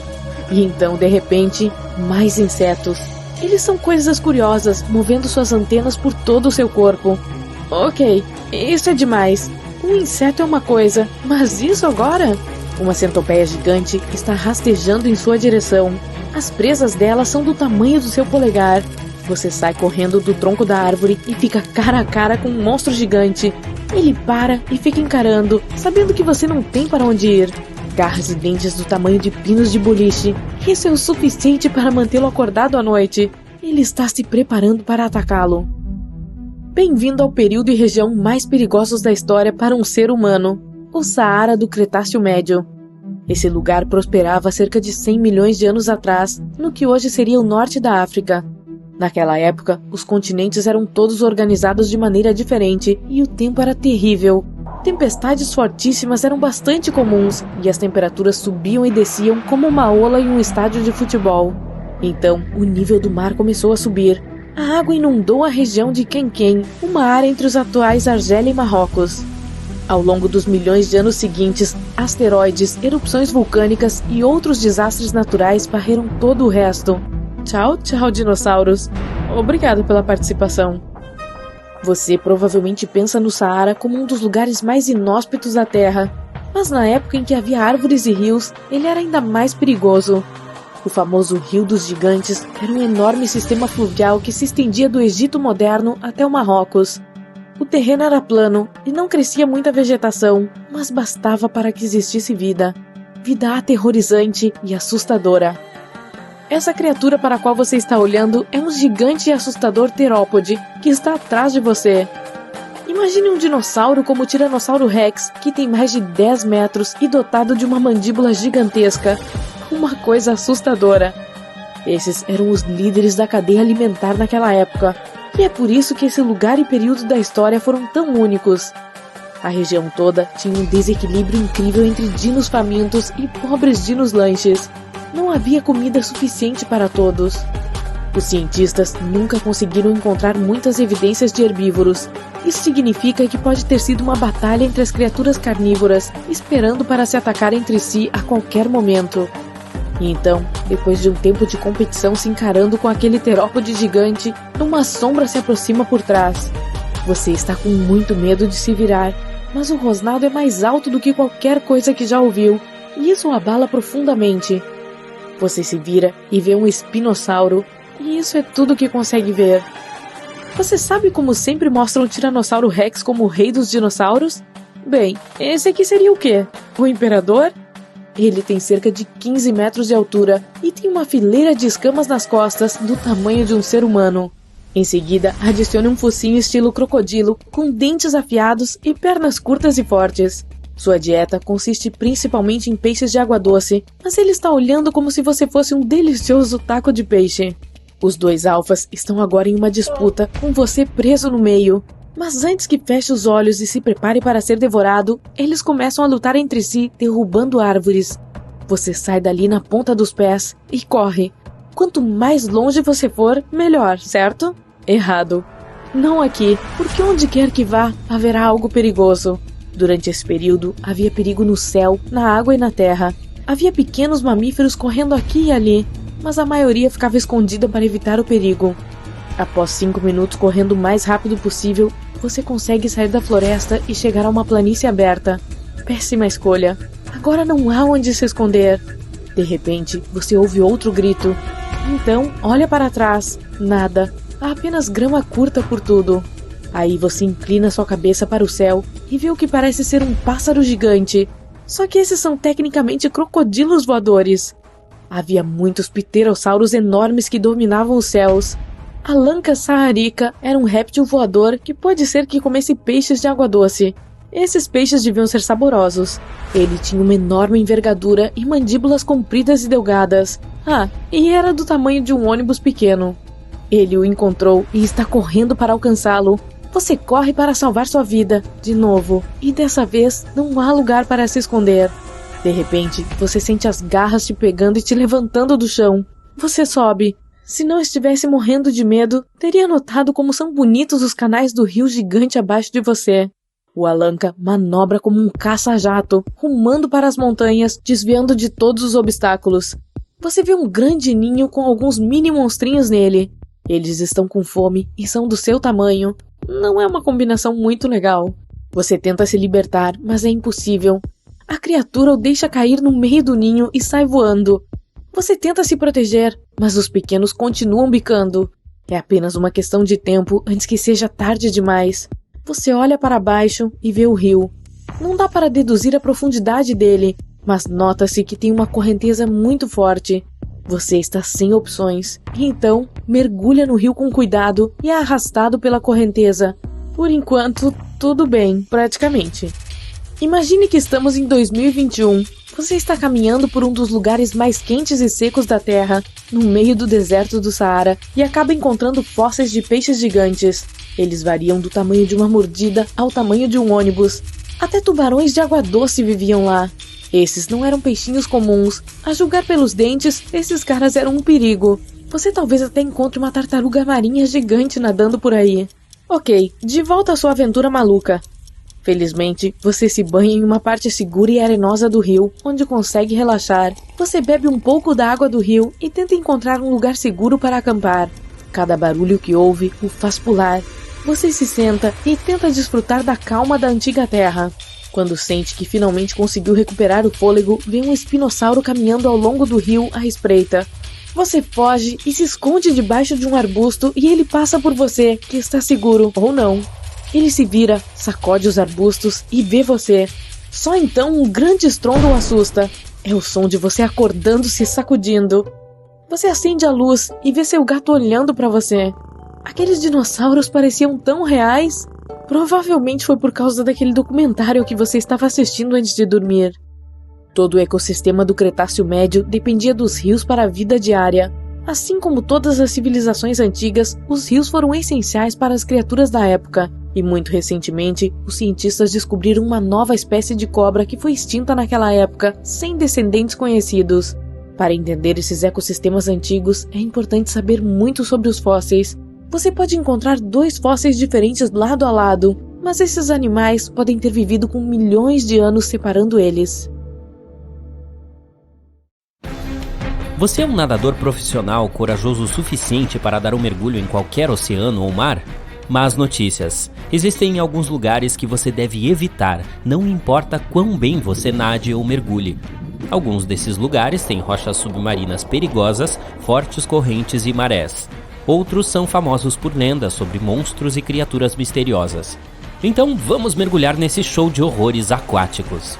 S3: E então, de repente, mais insetos. Eles são coisas curiosas, movendo suas antenas por todo o seu corpo. Ok, isso é demais. Um inseto é uma coisa, mas isso agora? Uma centopeia gigante está rastejando em sua direção. As presas dela são do tamanho do seu polegar. Você sai correndo do tronco da árvore e fica cara a cara com um monstro gigante. Ele para e fica encarando, sabendo que você não tem para onde ir. Garras e dentes do tamanho de pinos de boliche. Isso é o suficiente para mantê-lo acordado à noite. Ele está se preparando para atacá-lo. Bem-vindo ao período e região mais perigosos da história para um ser humano, o Saara do Cretáceo Médio. Esse lugar prosperava há cerca de 100 milhões de anos atrás, no que hoje seria o norte da África. Naquela época, os continentes eram todos organizados de maneira diferente e o tempo era terrível. Tempestades fortíssimas eram bastante comuns e as temperaturas subiam e desciam como uma ola em um estádio de futebol. Então, o nível do mar começou a subir. A água inundou a região de Quenquem, uma área entre os atuais Argélia e Marrocos. Ao longo dos milhões de anos seguintes, asteroides, erupções vulcânicas e outros desastres naturais varreram todo o resto. Tchau, tchau, dinossauros. Obrigado pela participação. Você provavelmente pensa no Saara como um dos lugares mais inóspitos da Terra, mas na época em que havia árvores e rios, ele era ainda mais perigoso. O famoso Rio dos Gigantes era um enorme sistema fluvial que se estendia do Egito moderno até o Marrocos. O terreno era plano e não crescia muita vegetação, mas bastava para que existisse vida. Vida aterrorizante e assustadora. Essa criatura para a qual você está olhando é um gigante e assustador terópode que está atrás de você. Imagine um dinossauro como o Tiranossauro Rex, que tem mais de 10 metros e dotado de uma mandíbula gigantesca. Uma coisa assustadora. Esses eram os líderes da cadeia alimentar naquela época, e é por isso que esse lugar e período da história foram tão únicos. A região toda tinha um desequilíbrio incrível entre dinos famintos e pobres dinos lanches. Não havia comida suficiente para todos. Os cientistas nunca conseguiram encontrar muitas evidências de herbívoros. Isso significa que pode ter sido uma batalha entre as criaturas carnívoras, esperando para se atacar entre si a qualquer momento. E então, depois de um tempo de competição se encarando com aquele terópode gigante, uma sombra se aproxima por trás. Você está com muito medo de se virar, mas o rosnado é mais alto do que qualquer coisa que já ouviu, e isso o abala profundamente. Você se vira e vê um espinossauro, e isso é tudo que consegue ver. Você sabe como sempre mostram o Tiranossauro Rex como o rei dos dinossauros? Bem, esse aqui seria o quê? O imperador? Ele tem cerca de 15 metros de altura e tem uma fileira de escamas nas costas do tamanho de um ser humano. Em seguida, adicione um focinho estilo crocodilo, com dentes afiados e pernas curtas e fortes. Sua dieta consiste principalmente em peixes de água doce, mas ele está olhando como se você fosse um delicioso taco de peixe. Os dois alfas estão agora em uma disputa, com você preso no meio. Mas antes que feche os olhos e se prepare para ser devorado, eles começam a lutar entre si, derrubando árvores. Você sai dali na ponta dos pés e corre. Quanto mais longe você for, melhor, certo? Errado. Não aqui, porque onde quer que vá, haverá algo perigoso. Durante esse período, havia perigo no céu, na água e na terra. Havia pequenos mamíferos correndo aqui e ali, mas a maioria ficava escondida para evitar o perigo. Após 5 minutos correndo o mais rápido possível, você consegue sair da floresta e chegar a uma planície aberta. Péssima escolha. Agora não há onde se esconder. De repente, você ouve outro grito. Então, olha para trás. Nada. Há apenas grama curta por tudo. Aí você inclina sua cabeça para o céu e vê o que parece ser um pássaro gigante. Só que esses são tecnicamente crocodilos voadores. Havia muitos pterossauros enormes que dominavam os céus. A lanca saarica era um réptil voador que pode ser que comesse peixes de água doce. Esses peixes deviam ser saborosos. Ele tinha uma enorme envergadura e mandíbulas compridas e delgadas. E era do tamanho de um ônibus pequeno. Ele o encontrou e está correndo para alcançá-lo. Você corre para salvar sua vida, de novo, e dessa vez não há lugar para se esconder. De repente, você sente as garras te pegando e te levantando do chão. Você sobe. Se não estivesse morrendo de medo, teria notado como são bonitos os canais do rio gigante abaixo de você. O Alanka manobra como um caça-jato, rumando para as montanhas, desviando de todos os obstáculos. Você vê um grande ninho com alguns mini monstrinhos nele. Eles estão com fome e são do seu tamanho. Não é uma combinação muito legal. Você tenta se libertar, mas é impossível. A criatura o deixa cair no meio do ninho e sai voando. Você tenta se proteger, mas os pequenos continuam bicando. É apenas uma questão de tempo antes que seja tarde demais. Você olha para baixo e vê o rio. Não dá para deduzir a profundidade dele, mas nota-se que tem uma correnteza muito forte. Você está sem opções, e então mergulha no rio com cuidado e é arrastado pela correnteza. Por enquanto, tudo bem, praticamente. Imagine que estamos em 2021. Você está caminhando por um dos lugares mais quentes e secos da Terra, no meio do deserto do Saara, e acaba encontrando fósseis de peixes gigantes. Eles variam do tamanho de uma mordida ao tamanho de um ônibus. Até tubarões de água doce viviam lá. Esses não eram peixinhos comuns. A julgar pelos dentes, esses caras eram um perigo. Você talvez até encontre uma tartaruga marinha gigante nadando por aí. Ok, de volta à sua aventura maluca. Felizmente, você se banha em uma parte segura e arenosa do rio, onde consegue relaxar. Você bebe um pouco da água do rio e tenta encontrar um lugar seguro para acampar. Cada barulho que ouve o faz pular. Você se senta e tenta desfrutar da calma da antiga terra. Quando sente que finalmente conseguiu recuperar o fôlego, vê um espinossauro caminhando ao longo do rio à espreita. Você foge e se esconde debaixo de um arbusto e ele passa por você, que está seguro, ou não. Ele se vira, sacode os arbustos e vê você. Só então um grande estrondo o assusta. É o som de você acordando-se e sacudindo. Você acende a luz e vê seu gato olhando para você. Aqueles dinossauros pareciam tão reais. Provavelmente foi por causa daquele documentário que você estava assistindo antes de dormir. Todo o ecossistema do Cretáceo Médio dependia dos rios para a vida diária. Assim como todas as civilizações antigas, os rios foram essenciais para as criaturas da época. E muito recentemente, os cientistas descobriram uma nova espécie de cobra que foi extinta naquela época, sem descendentes conhecidos. Para entender esses ecossistemas antigos, é importante saber muito sobre os fósseis. Você pode encontrar 2 fósseis diferentes lado a lado, mas esses animais podem ter vivido com milhões de anos separando eles.
S1: Você é um nadador profissional corajoso o suficiente para dar um mergulho em qualquer oceano ou mar? Más notícias. Existem alguns lugares que você deve evitar, não importa quão bem você nade ou mergulhe. Alguns desses lugares têm rochas submarinas perigosas, fortes correntes e marés. Outros são famosos por lendas sobre monstros e criaturas misteriosas. Então vamos mergulhar nesse show de horrores aquáticos.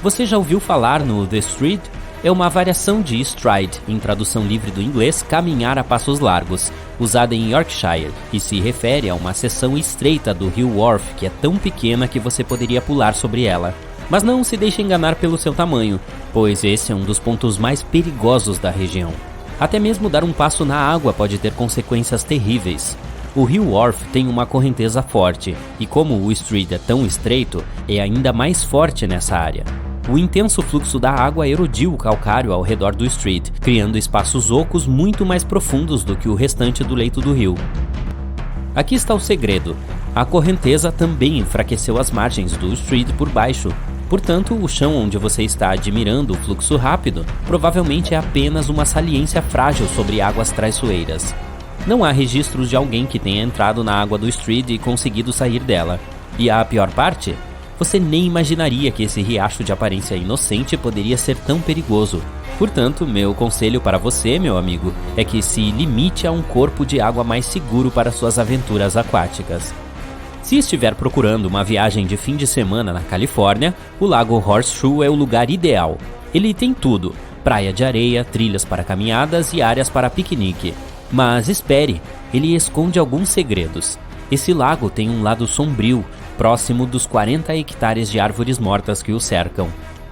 S1: Você já ouviu falar no The Stride? É uma variação de stride, em tradução livre do inglês, caminhar a passos largos, usada em Yorkshire, e se refere a uma seção estreita do rio Wharfe, que é tão pequena que você poderia pular sobre ela. Mas não se deixe enganar pelo seu tamanho, pois esse é um dos pontos mais perigosos da região. Até mesmo dar um passo na água pode ter consequências terríveis. O rio Wharfe tem uma correnteza forte, e como o Stride é tão estreito, é ainda mais forte nessa área. O intenso fluxo da água erodiu o calcário ao redor do Stride, criando espaços ocos muito mais profundos do que o restante do leito do rio. Aqui está o segredo. A correnteza também enfraqueceu as margens do Stride por baixo. Portanto, o chão onde você está admirando o fluxo rápido provavelmente é apenas uma saliência frágil sobre águas traiçoeiras. Não há registros de alguém que tenha entrado na água do Stride e conseguido sair dela. E a pior parte? Você nem imaginaria que esse riacho de aparência inocente poderia ser tão perigoso. Portanto, meu conselho para você, meu amigo, é que se limite a um corpo de água mais seguro para suas aventuras aquáticas. Se estiver procurando uma viagem de fim de semana na Califórnia, o Lago Horseshoe é o lugar ideal. Ele tem tudo: praia de areia, trilhas para caminhadas e áreas para piquenique. Mas espere, ele esconde alguns segredos. Esse lago tem um lado sombrio, próximo dos 40 hectares de árvores mortas que o cercam.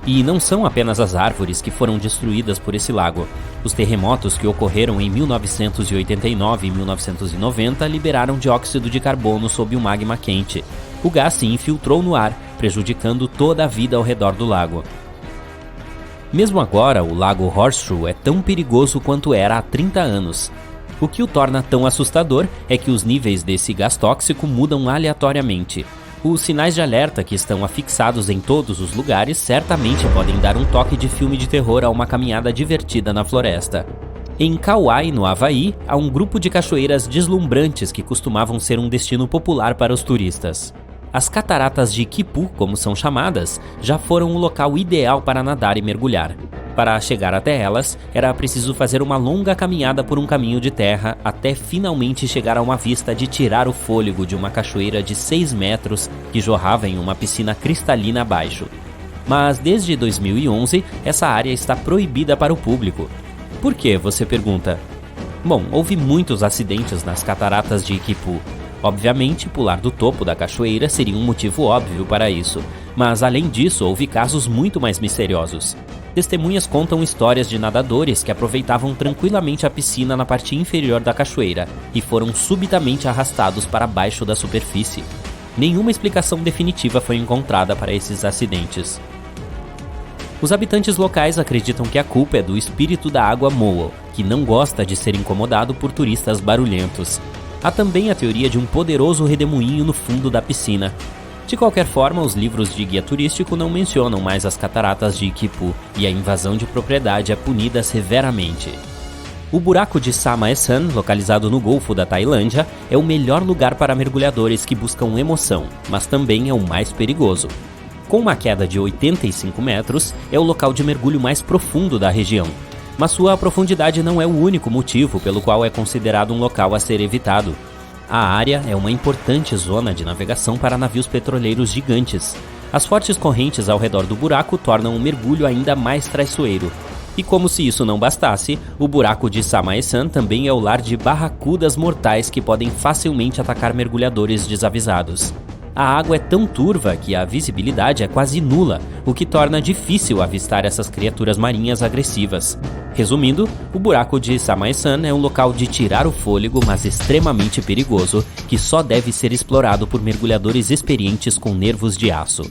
S1: E não são apenas as árvores que foram destruídas por esse lago. Os terremotos que ocorreram em 1989 e 1990 liberaram dióxido de carbono sob o magma quente. O gás se infiltrou no ar, prejudicando toda a vida ao redor do lago. Mesmo agora, o Lago Horseshoe é tão perigoso quanto era há 30 anos. O que o torna tão assustador é que os níveis desse gás tóxico mudam aleatoriamente. Os sinais de alerta que estão afixados em todos os lugares certamente podem dar um toque de filme de terror a uma caminhada divertida na floresta. Em Kauai, no Havaí, há um grupo de cachoeiras deslumbrantes que costumavam ser um destino popular para os turistas. As cataratas de Kipu, como são chamadas, já foram o local ideal para nadar e mergulhar. Para chegar até elas, era preciso fazer uma longa caminhada por um caminho de terra até finalmente chegar a uma vista de tirar o fôlego de uma cachoeira de 6 metros que jorrava em uma piscina cristalina abaixo. Mas desde 2011, essa área está proibida para o público. Por quê, você pergunta? Bom, houve muitos acidentes nas cataratas de Kipu. Obviamente, pular do topo da cachoeira seria um motivo óbvio para isso, mas além disso, houve casos muito mais misteriosos. Testemunhas contam histórias de nadadores que aproveitavam tranquilamente a piscina na parte inferior da cachoeira e foram subitamente arrastados para baixo da superfície. Nenhuma explicação definitiva foi encontrada para esses acidentes. Os habitantes locais acreditam que a culpa é do espírito da água Moa, que não gosta de ser incomodado por turistas barulhentos. Há também a teoria de um poderoso redemoinho no fundo da piscina. De qualquer forma, os livros de guia turístico não mencionam mais as cataratas de Iquipu e a invasão de propriedade é punida severamente. O buraco de Samaesan, localizado no Golfo da Tailândia, é o melhor lugar para mergulhadores que buscam emoção, mas também é o mais perigoso. Com uma queda de 85 metros, é o local de mergulho mais profundo da região. Mas sua profundidade não é o único motivo pelo qual é considerado um local a ser evitado. A área é uma importante zona de navegação para navios petroleiros gigantes. As fortes correntes ao redor do buraco tornam o mergulho ainda mais traiçoeiro. E como se isso não bastasse, o buraco de Samaesan também é o lar de barracudas mortais que podem facilmente atacar mergulhadores desavisados. A água é tão turva que a visibilidade é quase nula, o que torna difícil avistar essas criaturas marinhas agressivas. Resumindo, o buraco de Samaesan é um local de tirar o fôlego, mas extremamente perigoso, que só deve ser explorado por mergulhadores experientes com nervos de aço.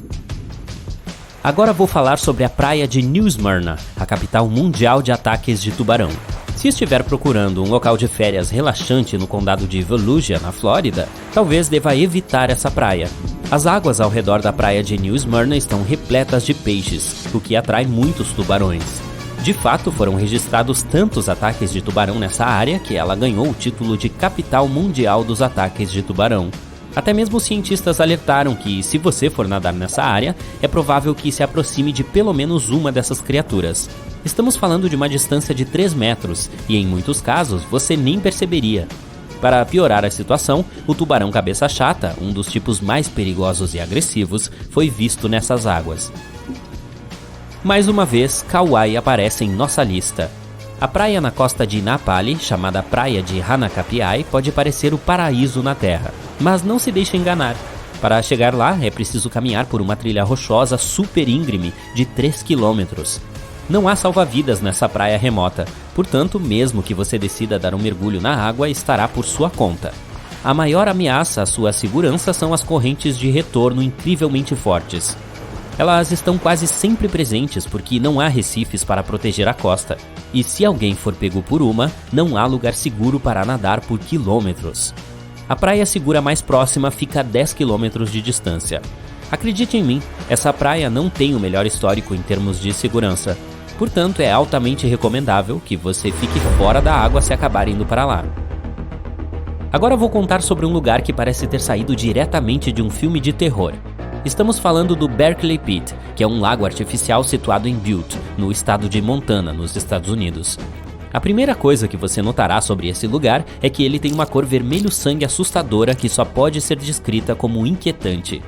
S1: Agora vou falar sobre a praia de New Smyrna, a capital mundial de ataques de tubarão. Se estiver procurando um local de férias relaxante no condado de Volusia, na Flórida, talvez deva evitar essa praia. As águas ao redor da praia de New Smyrna estão repletas de peixes, o que atrai muitos tubarões. De fato, foram registrados tantos ataques de tubarão nessa área que ela ganhou o título de capital mundial dos ataques de tubarão. Até mesmo os cientistas alertaram que, se você for nadar nessa área, é provável que se aproxime de pelo menos uma dessas criaturas. Estamos falando de uma distância de 3 metros, e em muitos casos você nem perceberia. Para piorar a situação, o tubarão cabeça chata, um dos tipos mais perigosos e agressivos, foi visto nessas águas. Mais uma vez, Kauai aparece em nossa lista. A praia na costa de Napali, chamada Praia de Hanakapiai, pode parecer o paraíso na Terra, mas não se deixe enganar. Para chegar lá, é preciso caminhar por uma trilha rochosa super íngreme de 3 quilômetros. Não há salva-vidas nessa praia remota, portanto, mesmo que você decida dar um mergulho na água, estará por sua conta. A maior ameaça à sua segurança são as correntes de retorno incrivelmente fortes. Elas estão quase sempre presentes porque não há recifes para proteger a costa. E se alguém for pego por uma, não há lugar seguro para nadar por quilômetros. A praia segura mais próxima fica a 10 quilômetros de distância. Acredite em mim, essa praia não tem o melhor histórico em termos de segurança. Portanto, é altamente recomendável que você fique fora da água se acabar indo para lá. Agora vou contar sobre um lugar que parece ter saído diretamente de um filme de terror. Estamos falando do Berkeley Pit, que é um lago artificial situado em Butte, no estado de Montana, nos Estados Unidos. A primeira coisa que você notará sobre esse lugar é que ele tem uma cor vermelho-sangue assustadora que só pode ser descrita como inquietante.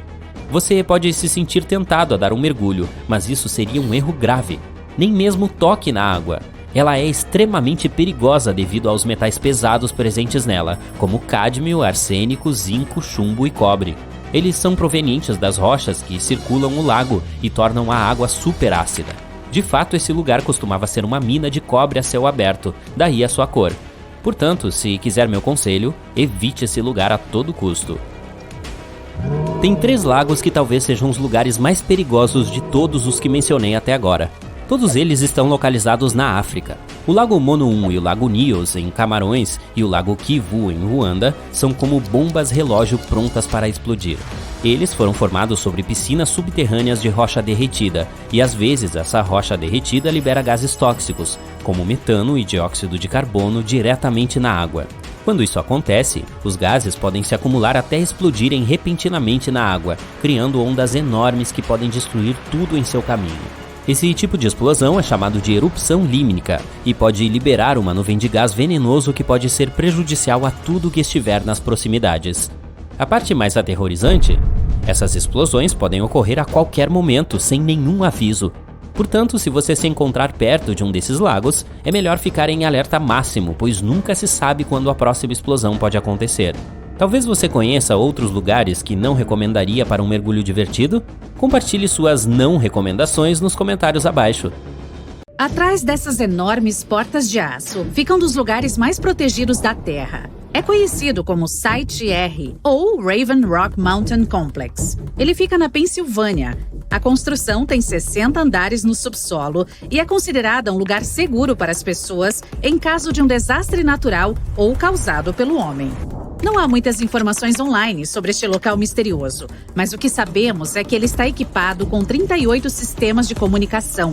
S1: Você pode se sentir tentado a dar um mergulho, mas isso seria um erro grave. Nem mesmo toque na água. Ela é extremamente perigosa devido aos metais pesados presentes nela, como cádmio, arsênico, zinco, chumbo e cobre. Eles são provenientes das rochas que circulam o lago e tornam a água super ácida. De fato, esse lugar costumava ser uma mina de cobre a céu aberto, daí a sua cor. Portanto, se quiser meu conselho, evite esse lugar a todo custo. Tem 3 lagos que talvez sejam os lugares mais perigosos de todos os que mencionei até agora. Todos eles estão localizados na África. O Lago Mono-1 e o Lago Nyos, em Camarões, e o Lago Kivu, em Ruanda, são como bombas relógio prontas para explodir. Eles foram formados sobre piscinas subterrâneas de rocha derretida, e às vezes essa rocha derretida libera gases tóxicos, como metano e dióxido de carbono, diretamente na água. Quando isso acontece, os gases podem se acumular até explodirem repentinamente na água, criando ondas enormes que podem destruir tudo em seu caminho. Esse tipo de explosão é chamado de erupção límnica e pode liberar uma nuvem de gás venenoso que pode ser prejudicial a tudo que estiver nas proximidades. A parte mais aterrorizante, essas explosões podem ocorrer a qualquer momento, sem nenhum aviso. Portanto, se você se encontrar perto de um desses lagos, é melhor ficar em alerta máximo, pois nunca se sabe quando a próxima explosão pode acontecer. Talvez você conheça outros lugares que não recomendaria para um mergulho divertido? Compartilhe suas não recomendações nos comentários abaixo.
S4: Atrás dessas enormes portas de aço ficam um dos lugares mais protegidos da Terra. É conhecido como Site R, ou Raven Rock Mountain Complex. Ele fica na Pensilvânia. A construção tem 60 andares no subsolo e é considerada um lugar seguro para as pessoas em caso de um desastre natural ou causado pelo homem. Não há muitas informações online sobre este local misterioso, mas o que sabemos é que ele está equipado com 38 sistemas de comunicação.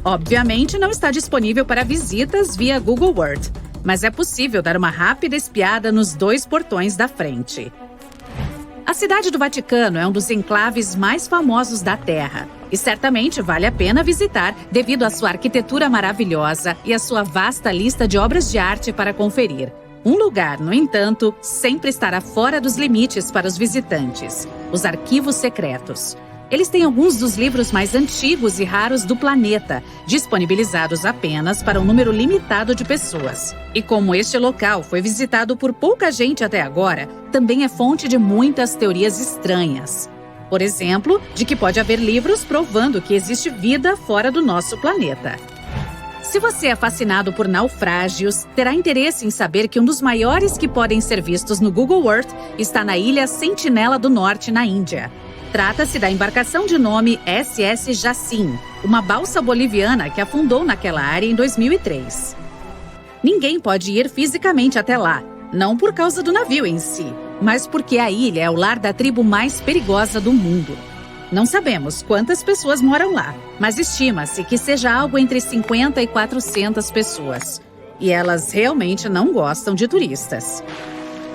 S4: Obviamente, não está disponível para visitas via Google Earth, mas é possível dar uma rápida espiada nos 2 portões da frente. A Cidade do Vaticano é um dos enclaves mais famosos da Terra e certamente vale a pena visitar devido à sua arquitetura maravilhosa e à sua vasta lista de obras de arte para conferir. Um lugar, no entanto, sempre estará fora dos limites para os visitantes: os arquivos secretos. Eles têm alguns dos livros mais antigos e raros do planeta, disponibilizados apenas para um número limitado de pessoas. E como este local foi visitado por pouca gente até agora, também é fonte de muitas teorias estranhas. Por exemplo, de que pode haver livros provando que existe vida fora do nosso planeta. Se você é fascinado por naufrágios, terá interesse em saber que um dos maiores que podem ser vistos no Google Earth está na ilha Sentinela do Norte, na Índia. Trata-se da embarcação de nome SS Jacin, uma balsa boliviana que afundou naquela área em 2003. Ninguém pode ir fisicamente até lá, não por causa do navio em si, mas porque a ilha é o lar da tribo mais perigosa do mundo. Não sabemos quantas pessoas moram lá, mas estima-se que seja algo entre 50 e 400 pessoas. E elas realmente não gostam de turistas.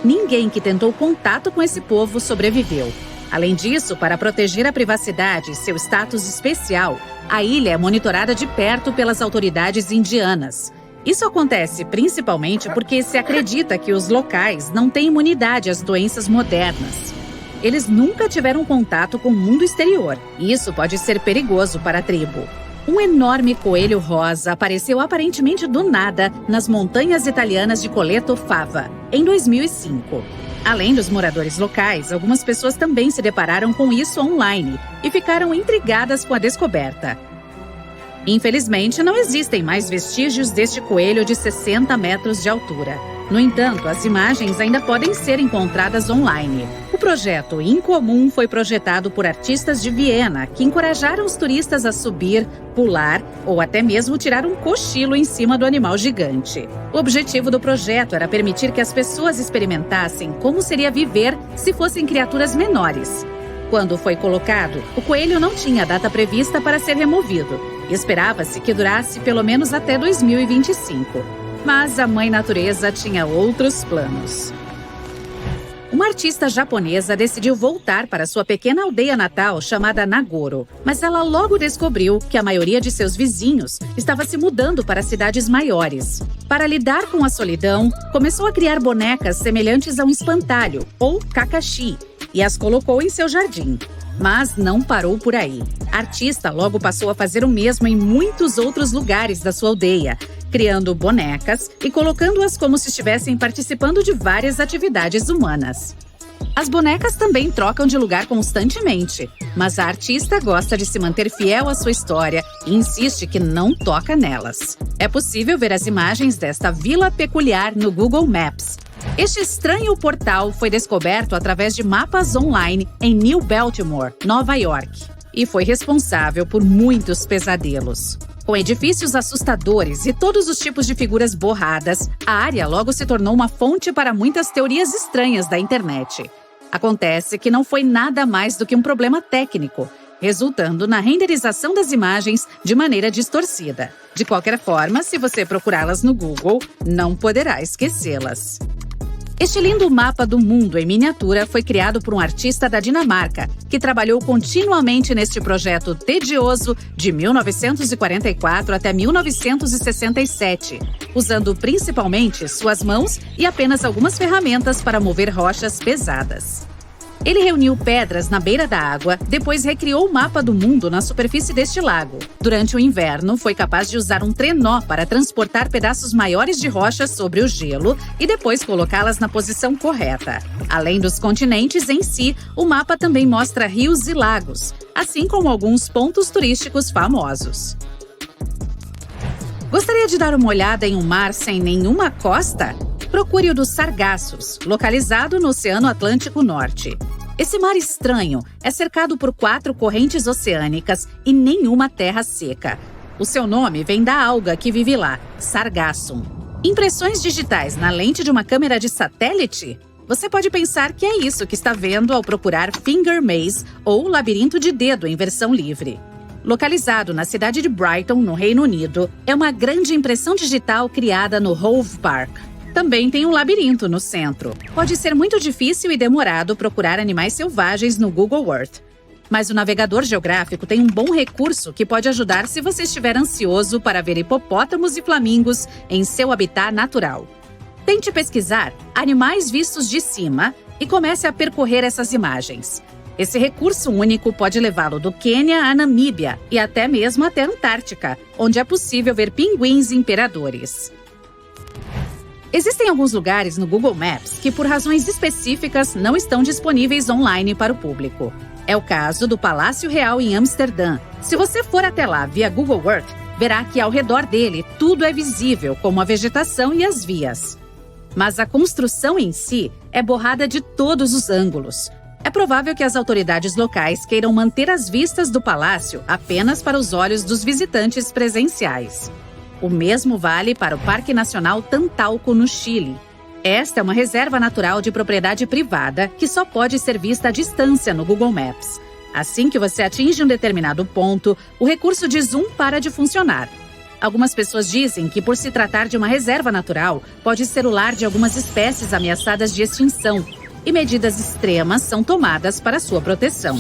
S4: Ninguém que tentou contato com esse povo sobreviveu. Além disso, para proteger a privacidade e seu status especial, a ilha é monitorada de perto pelas autoridades indianas. Isso acontece principalmente porque se acredita que os locais não têm imunidade às doenças modernas. Eles nunca tiveram contato com o mundo exterior, e isso pode ser perigoso para a tribo. Um enorme coelho rosa apareceu aparentemente do nada nas montanhas italianas de Coleto Fava, em 2005. Além dos moradores locais, algumas pessoas também se depararam com isso online e ficaram intrigadas com a descoberta. Infelizmente, não existem mais vestígios deste coelho de 60 metros de altura. No entanto, as imagens ainda podem ser encontradas online. O projeto Incomum foi projetado por artistas de Viena que encorajaram os turistas a subir, pular ou até mesmo tirar um cochilo em cima do animal gigante. O objetivo do projeto era permitir que as pessoas experimentassem como seria viver se fossem criaturas menores. Quando foi colocado, o coelho não tinha data prevista para ser removido e esperava-se que durasse pelo menos até 2025. Mas a Mãe Natureza tinha outros planos. Uma artista japonesa decidiu voltar para sua pequena aldeia natal chamada Nagoro, mas ela logo descobriu que a maioria de seus vizinhos estava se mudando para cidades maiores. Para lidar com a solidão, começou a criar bonecas semelhantes a um espantalho, ou kakashi, e as colocou em seu jardim. Mas não parou por aí. A artista logo passou a fazer o mesmo em muitos outros lugares da sua aldeia, criando bonecas e colocando-as como se estivessem participando de várias atividades humanas. As bonecas também trocam de lugar constantemente, mas a artista gosta de se manter fiel à sua história e insiste que não toca nelas. É possível ver as imagens desta vila peculiar no Google Maps. Este estranho portal foi descoberto através de mapas online em New Baltimore, Nova York, e foi responsável por muitos pesadelos. Com edifícios assustadores e todos os tipos de figuras borradas, a área logo se tornou uma fonte para muitas teorias estranhas da internet. Acontece que não foi nada mais do que um problema técnico, resultando na renderização das imagens de maneira distorcida. De qualquer forma, se você procurá-las no Google, não poderá esquecê-las. Este lindo mapa do mundo em miniatura foi criado por um artista da Dinamarca, que trabalhou continuamente neste projeto tedioso de 1944 até 1967, usando principalmente suas mãos e apenas algumas ferramentas para mover rochas pesadas. Ele reuniu pedras na beira da água, depois recriou o mapa do mundo na superfície deste lago. Durante o inverno, foi capaz de usar um trenó para transportar pedaços maiores de rocha sobre o gelo e depois colocá-las na posição correta. Além dos continentes em si, o mapa também mostra rios e lagos, assim como alguns pontos turísticos famosos. Gostaria de dar uma olhada em um mar sem nenhuma costa? Procure o dos Sargassos, localizado no Oceano Atlântico Norte. Esse mar estranho é cercado por 4 correntes oceânicas e nenhuma terra seca. O seu nome vem da alga que vive lá, Sargassum. Impressões digitais na lente de uma câmera de satélite? Você pode pensar que é isso que está vendo ao procurar Finger Maze ou Labirinto de Dedo em versão livre. Localizado na cidade de Brighton, no Reino Unido, é uma grande impressão digital criada no Hove Park. Também tem um labirinto no centro. Pode ser muito difícil e demorado procurar animais selvagens no Google Earth. Mas o navegador geográfico tem um bom recurso que pode ajudar se você estiver ansioso para ver hipopótamos e flamingos em seu habitat natural. Tente pesquisar animais vistos de cima e comece a percorrer essas imagens. Esse recurso único pode levá-lo do Quênia à Namíbia e até mesmo até a Antártica, onde é possível ver pinguins imperadores. Existem alguns lugares no Google Maps que, por razões específicas, não estão disponíveis online para o público. É o caso do Palácio Real em Amsterdã. Se você for até lá via Google Earth, verá que ao redor dele tudo é visível, como a vegetação e as vias. Mas a construção em si é borrada de todos os ângulos. É provável que as autoridades locais queiram manter as vistas do palácio apenas para os olhos dos visitantes presenciais. O mesmo vale para o Parque Nacional Tantalco, no Chile. Esta é uma reserva natural de propriedade privada que só pode ser vista à distância no Google Maps. Assim que você atinge um determinado ponto, o recurso de zoom para de funcionar. Algumas pessoas dizem que, por se tratar de uma reserva natural, pode ser o lar de algumas espécies ameaçadas de extinção, e medidas extremas são tomadas para sua proteção.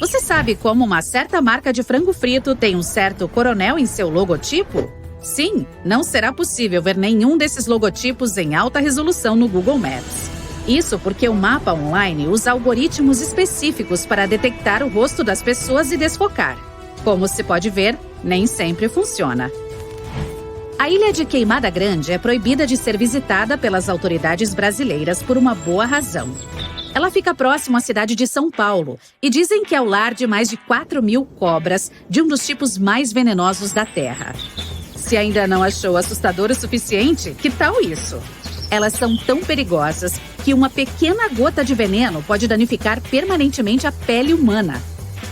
S4: Você sabe como uma certa marca de frango frito tem um certo coronel em seu logotipo? Sim, não será possível ver nenhum desses logotipos em alta resolução no Google Maps. Isso porque o mapa online usa algoritmos específicos para detectar o rosto das pessoas e desfocar. Como se pode ver, nem sempre funciona. A ilha de Queimada Grande é proibida de ser visitada pelas autoridades brasileiras por uma boa razão. Ela fica próximo à cidade de São Paulo e dizem que é o lar de mais de 4.000 cobras, de um dos tipos mais venenosos da Terra. Se ainda não achou assustador o suficiente, que tal isso? Elas são tão perigosas que uma pequena gota de veneno pode danificar permanentemente a pele humana.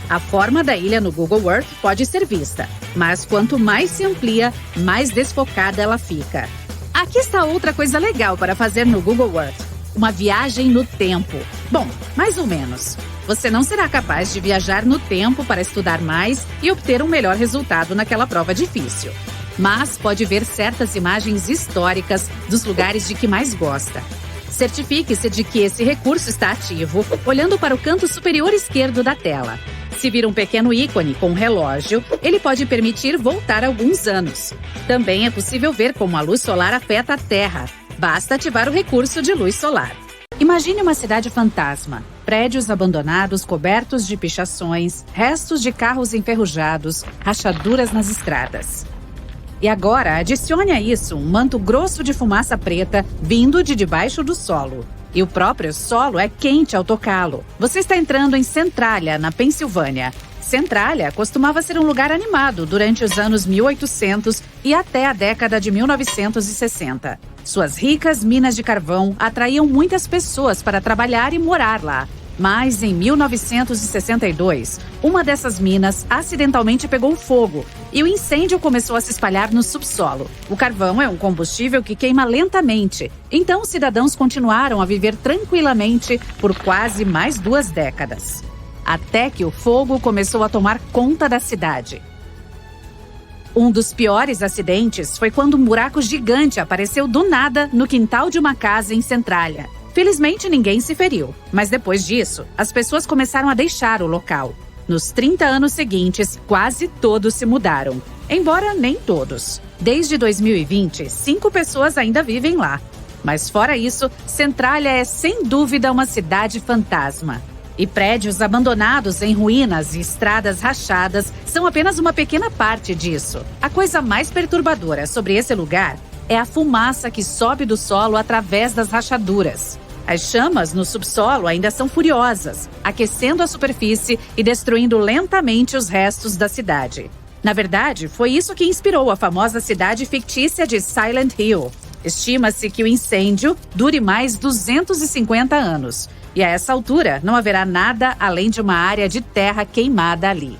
S4: A forma da ilha no Google Earth pode ser vista, mas quanto mais se amplia, mais desfocada ela fica. Aqui está outra coisa legal para fazer no Google Earth: uma viagem no tempo. Bom, mais ou menos. Você não será capaz de viajar no tempo para estudar mais e obter um melhor resultado naquela prova difícil. Mas pode ver certas imagens históricas dos lugares de que mais gosta. Certifique-se de que esse recurso está ativo, olhando para o canto superior esquerdo da tela. Se vir um pequeno ícone com um relógio, ele pode permitir voltar alguns anos. Também é possível ver como a luz solar afeta a Terra. Basta ativar o recurso de luz solar. Imagine uma cidade fantasma. Prédios abandonados cobertos de pichações, restos de carros enferrujados, rachaduras nas estradas. E agora, adicione a isso um manto grosso de fumaça preta vindo de debaixo do solo. E o próprio solo é quente ao tocá-lo. Você está entrando em Centralia, na Pensilvânia. Centralia costumava ser um lugar animado durante os anos 1800 e até a década de 1960. Suas ricas minas de carvão atraíam muitas pessoas para trabalhar e morar lá. Mas, em 1962, uma dessas minas acidentalmente pegou fogo e o incêndio começou a se espalhar no subsolo. O carvão é um combustível que queima lentamente, então os cidadãos continuaram a viver tranquilamente por quase mais 2 décadas. Até que o fogo começou a tomar conta da cidade. Um dos piores acidentes foi quando um buraco gigante apareceu do nada no quintal de uma casa em Centralia. Felizmente, ninguém se feriu, mas depois disso, as pessoas começaram a deixar o local. Nos 30 anos seguintes, quase todos se mudaram, embora nem todos. Desde 2020, 5 pessoas ainda vivem lá. Mas fora isso, Centralia é sem dúvida uma cidade fantasma. E prédios abandonados em ruínas e estradas rachadas são apenas uma pequena parte disso. A coisa mais perturbadora sobre esse lugar é a fumaça que sobe do solo através das rachaduras. As chamas no subsolo ainda são furiosas, aquecendo a superfície e destruindo lentamente os restos da cidade. Na verdade, foi isso que inspirou a famosa cidade fictícia de Silent Hill. Estima-se que o incêndio dure mais 250 anos. E a essa altura, não haverá nada além de uma área de terra queimada ali.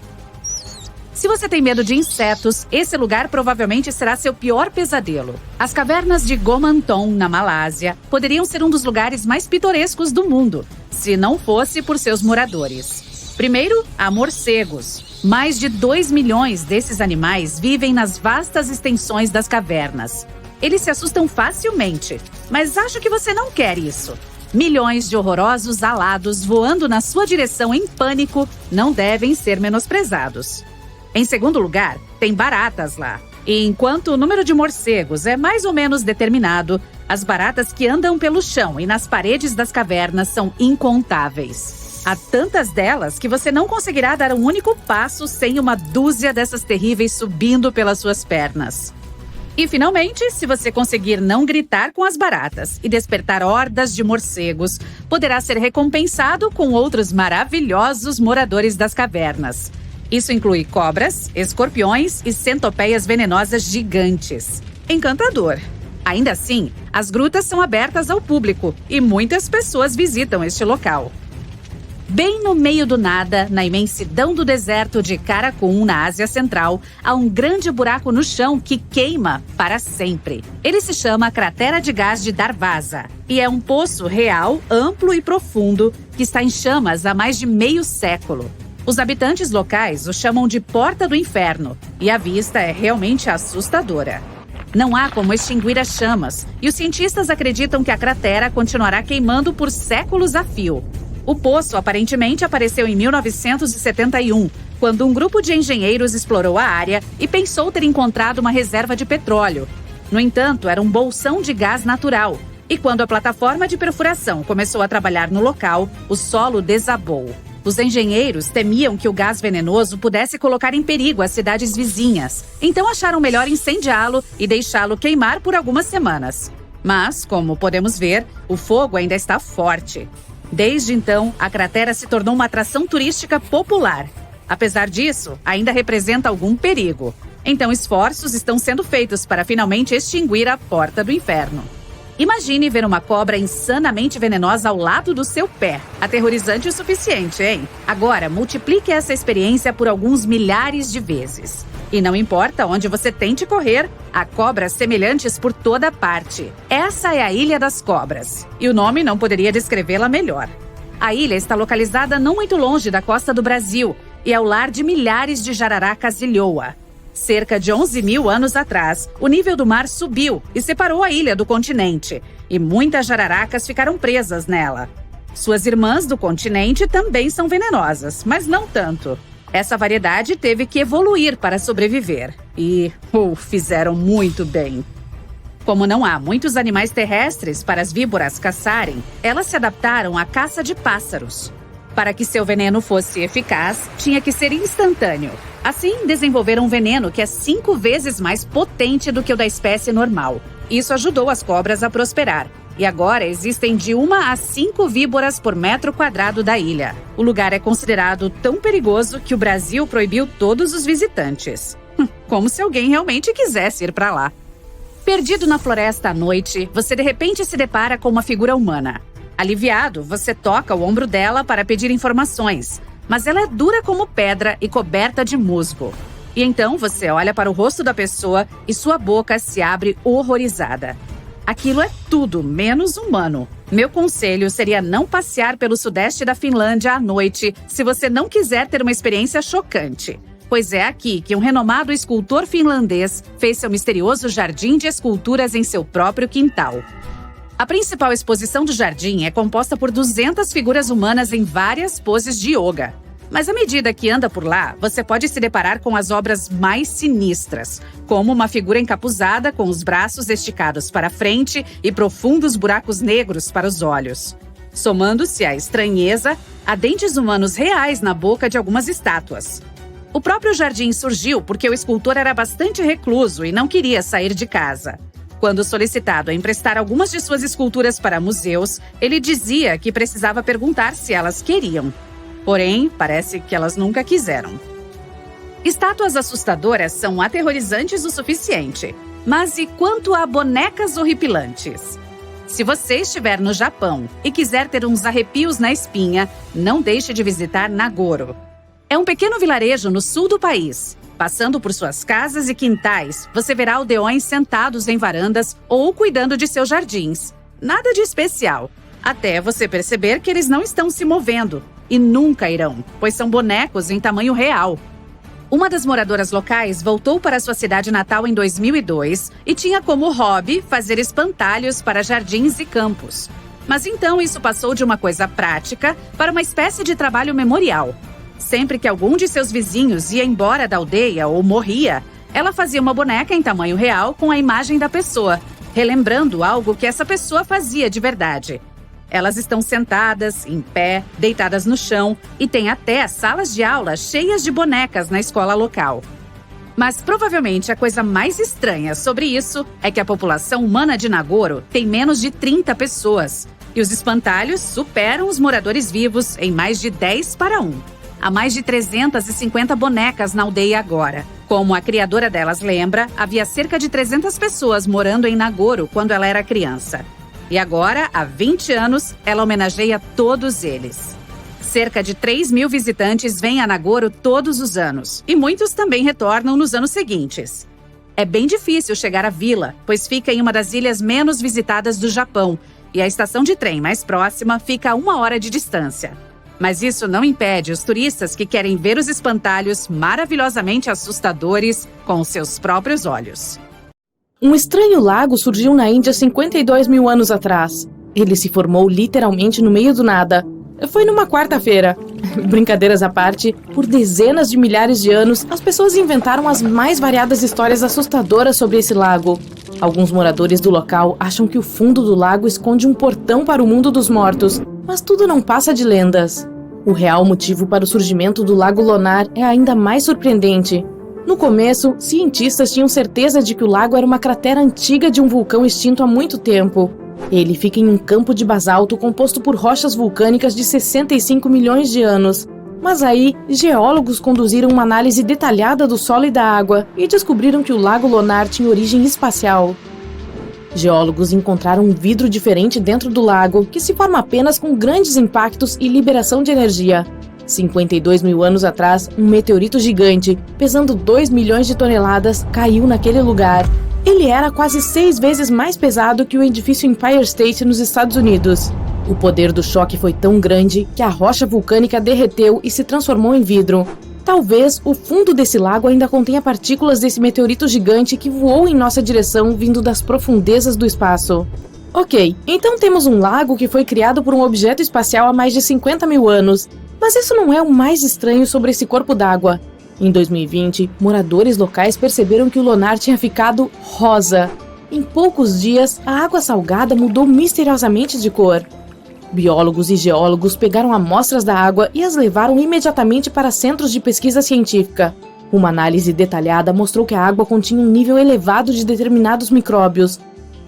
S4: Se você tem medo de insetos, esse lugar provavelmente será seu pior pesadelo. As cavernas de Gomanton, na Malásia, poderiam ser um dos lugares mais pitorescos do mundo, se não fosse por seus moradores. Primeiro, há morcegos. Mais de 2 milhões desses animais vivem nas vastas extensões das cavernas. Eles se assustam facilmente, mas acho que você não quer isso. Milhões de horrorosos alados voando na sua direção em pânico não devem ser menosprezados. Em segundo lugar, tem baratas lá. E enquanto o número de morcegos é mais ou menos determinado, as baratas que andam pelo chão e nas paredes das cavernas são incontáveis. Há tantas delas que você não conseguirá dar um único passo sem uma dúzia dessas terríveis subindo pelas suas pernas. E, finalmente, se você conseguir não gritar com as baratas e despertar hordas de morcegos, poderá ser recompensado com outros maravilhosos moradores das cavernas. Isso inclui cobras, escorpiões e centopeias venenosas gigantes. Encantador! Ainda assim, as grutas são abertas ao público e muitas pessoas visitam este local. Bem no meio do nada, na imensidão do deserto de Karakum, na Ásia Central, há um grande buraco no chão que queima para sempre. Ele se chama Cratera de Gás de Darvaza e é um poço real, amplo e profundo que está em chamas há mais de meio século. Os habitantes locais o chamam de Porta do Inferno e a vista é realmente assustadora. Não há como extinguir as chamas e os cientistas acreditam que a cratera continuará queimando por séculos a fio. O poço aparentemente apareceu em 1971, quando um grupo de engenheiros explorou a área e pensou ter encontrado uma reserva de petróleo. No entanto, era um bolsão de gás natural, e quando a plataforma de perfuração começou a trabalhar no local, o solo desabou. Os engenheiros temiam que o gás venenoso pudesse colocar em perigo as cidades vizinhas, então acharam melhor incendiá-lo e deixá-lo queimar por algumas semanas. Mas, como podemos ver, o fogo ainda está forte. Desde então, a cratera se tornou uma atração turística popular. Apesar disso, ainda representa algum perigo. Então, esforços estão sendo feitos para finalmente extinguir a Porta do Inferno. Imagine ver uma cobra insanamente venenosa ao lado do seu pé. Aterrorizante o suficiente, hein? Agora, multiplique essa experiência por alguns milhares de vezes. E não importa onde você tente correr, há cobras semelhantes por toda parte. Essa é a Ilha das Cobras. E o nome não poderia descrevê-la melhor. A ilha está localizada não muito longe da costa do Brasil e é o lar de milhares de jararacas ilhoa. Cerca de 11 mil anos atrás, o nível do mar subiu e separou a ilha do continente, e muitas jararacas ficaram presas nela. Suas irmãs do continente também são venenosas, mas não tanto. Essa variedade teve que evoluir para sobreviver, e fizeram muito bem. Como não há muitos animais terrestres para as víboras caçarem, elas se adaptaram à caça de pássaros. Para que seu veneno fosse eficaz, tinha que ser instantâneo. Assim, desenvolveram um veneno que é 5 vezes mais potente do que o da espécie normal. Isso ajudou as cobras a prosperar. E agora existem de 1 a 5 víboras por metro quadrado da ilha. O lugar é considerado tão perigoso que o Brasil proibiu todos os visitantes. Como se alguém realmente quisesse ir para lá. Perdido na floresta à noite, você de repente se depara com uma figura humana. Aliviado, você toca o ombro dela para pedir informações, mas ela é dura como pedra e coberta de musgo. E então você olha para o rosto da pessoa e sua boca se abre horrorizada. Aquilo é tudo menos humano. Meu conselho seria não passear pelo sudeste da Finlândia à noite se você não quiser ter uma experiência chocante. Pois é aqui que um renomado escultor finlandês fez seu misterioso jardim de esculturas em seu próprio quintal. A principal exposição do jardim é composta por 200 figuras humanas em várias poses de yoga. Mas à medida que anda por lá, você pode se deparar com as obras mais sinistras, como uma figura encapuzada com os braços esticados para frente e profundos buracos negros para os olhos. somando-se à estranheza a dentes humanos reais na boca de algumas estátuas. O próprio jardim surgiu porque o escultor era bastante recluso e não queria sair de casa. Quando solicitado a emprestar algumas de suas esculturas para museus, ele dizia que precisava perguntar se elas queriam. Porém, parece que elas nunca quiseram. Estátuas assustadoras são aterrorizantes o suficiente. Mas e quanto a bonecas horripilantes? Se você estiver no Japão e quiser ter uns arrepios na espinha, não deixe de visitar Nagoro. É um pequeno vilarejo no sul do país. Passando por suas casas e quintais, você verá aldeões sentados em varandas ou cuidando de seus jardins. Nada de especial, até você perceber que eles não estão se movendo. E nunca irão, pois são bonecos em tamanho real. Uma das moradoras locais voltou para sua cidade natal em 2002 e tinha como hobby fazer espantalhos para jardins e campos. Mas então isso passou de uma coisa prática para uma espécie de trabalho memorial. Sempre que algum de seus vizinhos ia embora da aldeia ou morria, ela fazia uma boneca em tamanho real com a imagem da pessoa, relembrando algo que essa pessoa fazia de verdade. Elas estão sentadas, em pé, deitadas no chão e tem até salas de aula cheias de bonecas na escola local. Mas provavelmente a coisa mais estranha sobre isso é que a população humana de Nagoro tem menos de 30 pessoas e os espantalhos superam os moradores vivos em mais de 10-1. Há mais de 350 bonecas na aldeia agora. Como a criadora delas lembra, havia cerca de 300 pessoas morando em Nagoro quando ela era criança. E agora, há 20 anos, ela homenageia todos eles. Cerca de 3.000 visitantes vêm a Nagoro todos os anos, e muitos também retornam nos anos seguintes. É bem difícil chegar à vila, pois fica em uma das ilhas menos visitadas do Japão, e a estação de trem mais próxima fica a 1 hora de distância. Mas isso não impede os turistas que querem ver os espantalhos maravilhosamente assustadores com seus próprios olhos.
S3: Um estranho lago surgiu na Índia 52 mil anos atrás. Ele se formou literalmente no meio do nada. Foi numa quarta-feira. Brincadeiras à parte, por dezenas de milhares de anos, as pessoas inventaram as mais variadas histórias assustadoras sobre esse lago. Alguns moradores do local acham que o fundo do lago esconde um portão para o mundo dos mortos, mas tudo não passa de lendas. O real motivo para o surgimento do Lago Lonar é ainda mais surpreendente. No começo, cientistas tinham certeza de que o lago era uma cratera antiga de um vulcão extinto há muito tempo. Ele fica em um campo de basalto composto por rochas vulcânicas de 65 milhões de anos. Mas aí, geólogos conduziram uma análise detalhada do solo e da água e descobriram que o Lago Lonar tinha origem espacial. Geólogos encontraram um vidro diferente dentro do lago, que se forma apenas com grandes impactos e liberação de energia. 52 mil anos atrás, um meteorito gigante, pesando 2 milhões de toneladas, caiu naquele lugar. Ele era quase 6 vezes mais pesado que o edifício Empire State nos Estados Unidos. O poder do choque foi tão grande que a rocha vulcânica derreteu e se transformou em vidro. Talvez o fundo desse lago ainda contenha partículas desse meteorito gigante que voou em nossa direção vindo das profundezas do espaço. Ok, então temos um lago que foi criado por um objeto espacial há mais de 50 mil anos. Mas isso não é o mais estranho sobre esse corpo d'água. Em 2020, moradores locais perceberam que o Lonar tinha ficado rosa. Em poucos dias, a água salgada mudou misteriosamente de cor. Biólogos e geólogos pegaram amostras da água e as levaram imediatamente para centros de pesquisa científica. Uma análise detalhada mostrou que a água continha um nível elevado de determinados micróbios.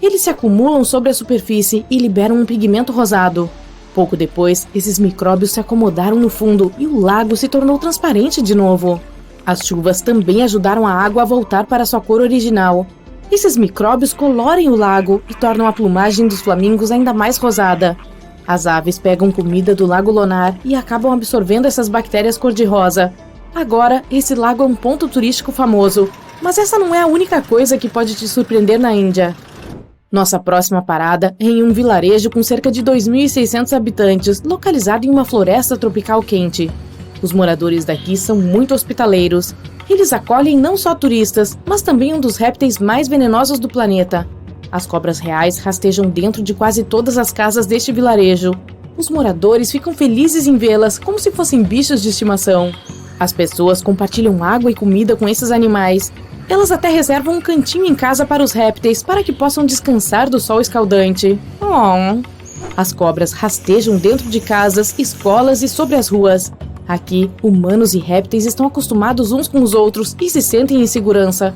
S3: Eles se acumulam sobre a superfície e liberam um pigmento rosado. Pouco depois, esses micróbios se acomodaram no fundo e o lago se tornou transparente de novo. As chuvas também ajudaram a água a voltar para sua cor original. Esses micróbios colorem o lago e tornam a plumagem dos flamingos ainda mais rosada. As aves pegam comida do Lago Lonar e acabam absorvendo essas bactérias cor-de-rosa. Agora, esse lago é um ponto turístico famoso, mas essa não é a única coisa que pode te surpreender na Índia. Nossa próxima parada é em um vilarejo com cerca de 2.600 habitantes, localizado em uma floresta tropical quente. Os moradores daqui são muito hospitaleiros. Eles acolhem não só turistas, mas também um dos répteis mais venenosos do planeta. As cobras reais rastejam dentro de quase todas as casas deste vilarejo. Os moradores ficam felizes em vê-las como se fossem bichos de estimação. As pessoas compartilham água e comida com esses animais. Elas até reservam um cantinho em casa para os répteis para que possam descansar do sol escaldante. As cobras rastejam dentro de casas, escolas e sobre as ruas. Aqui, humanos e répteis estão acostumados uns com os outros e se sentem em segurança.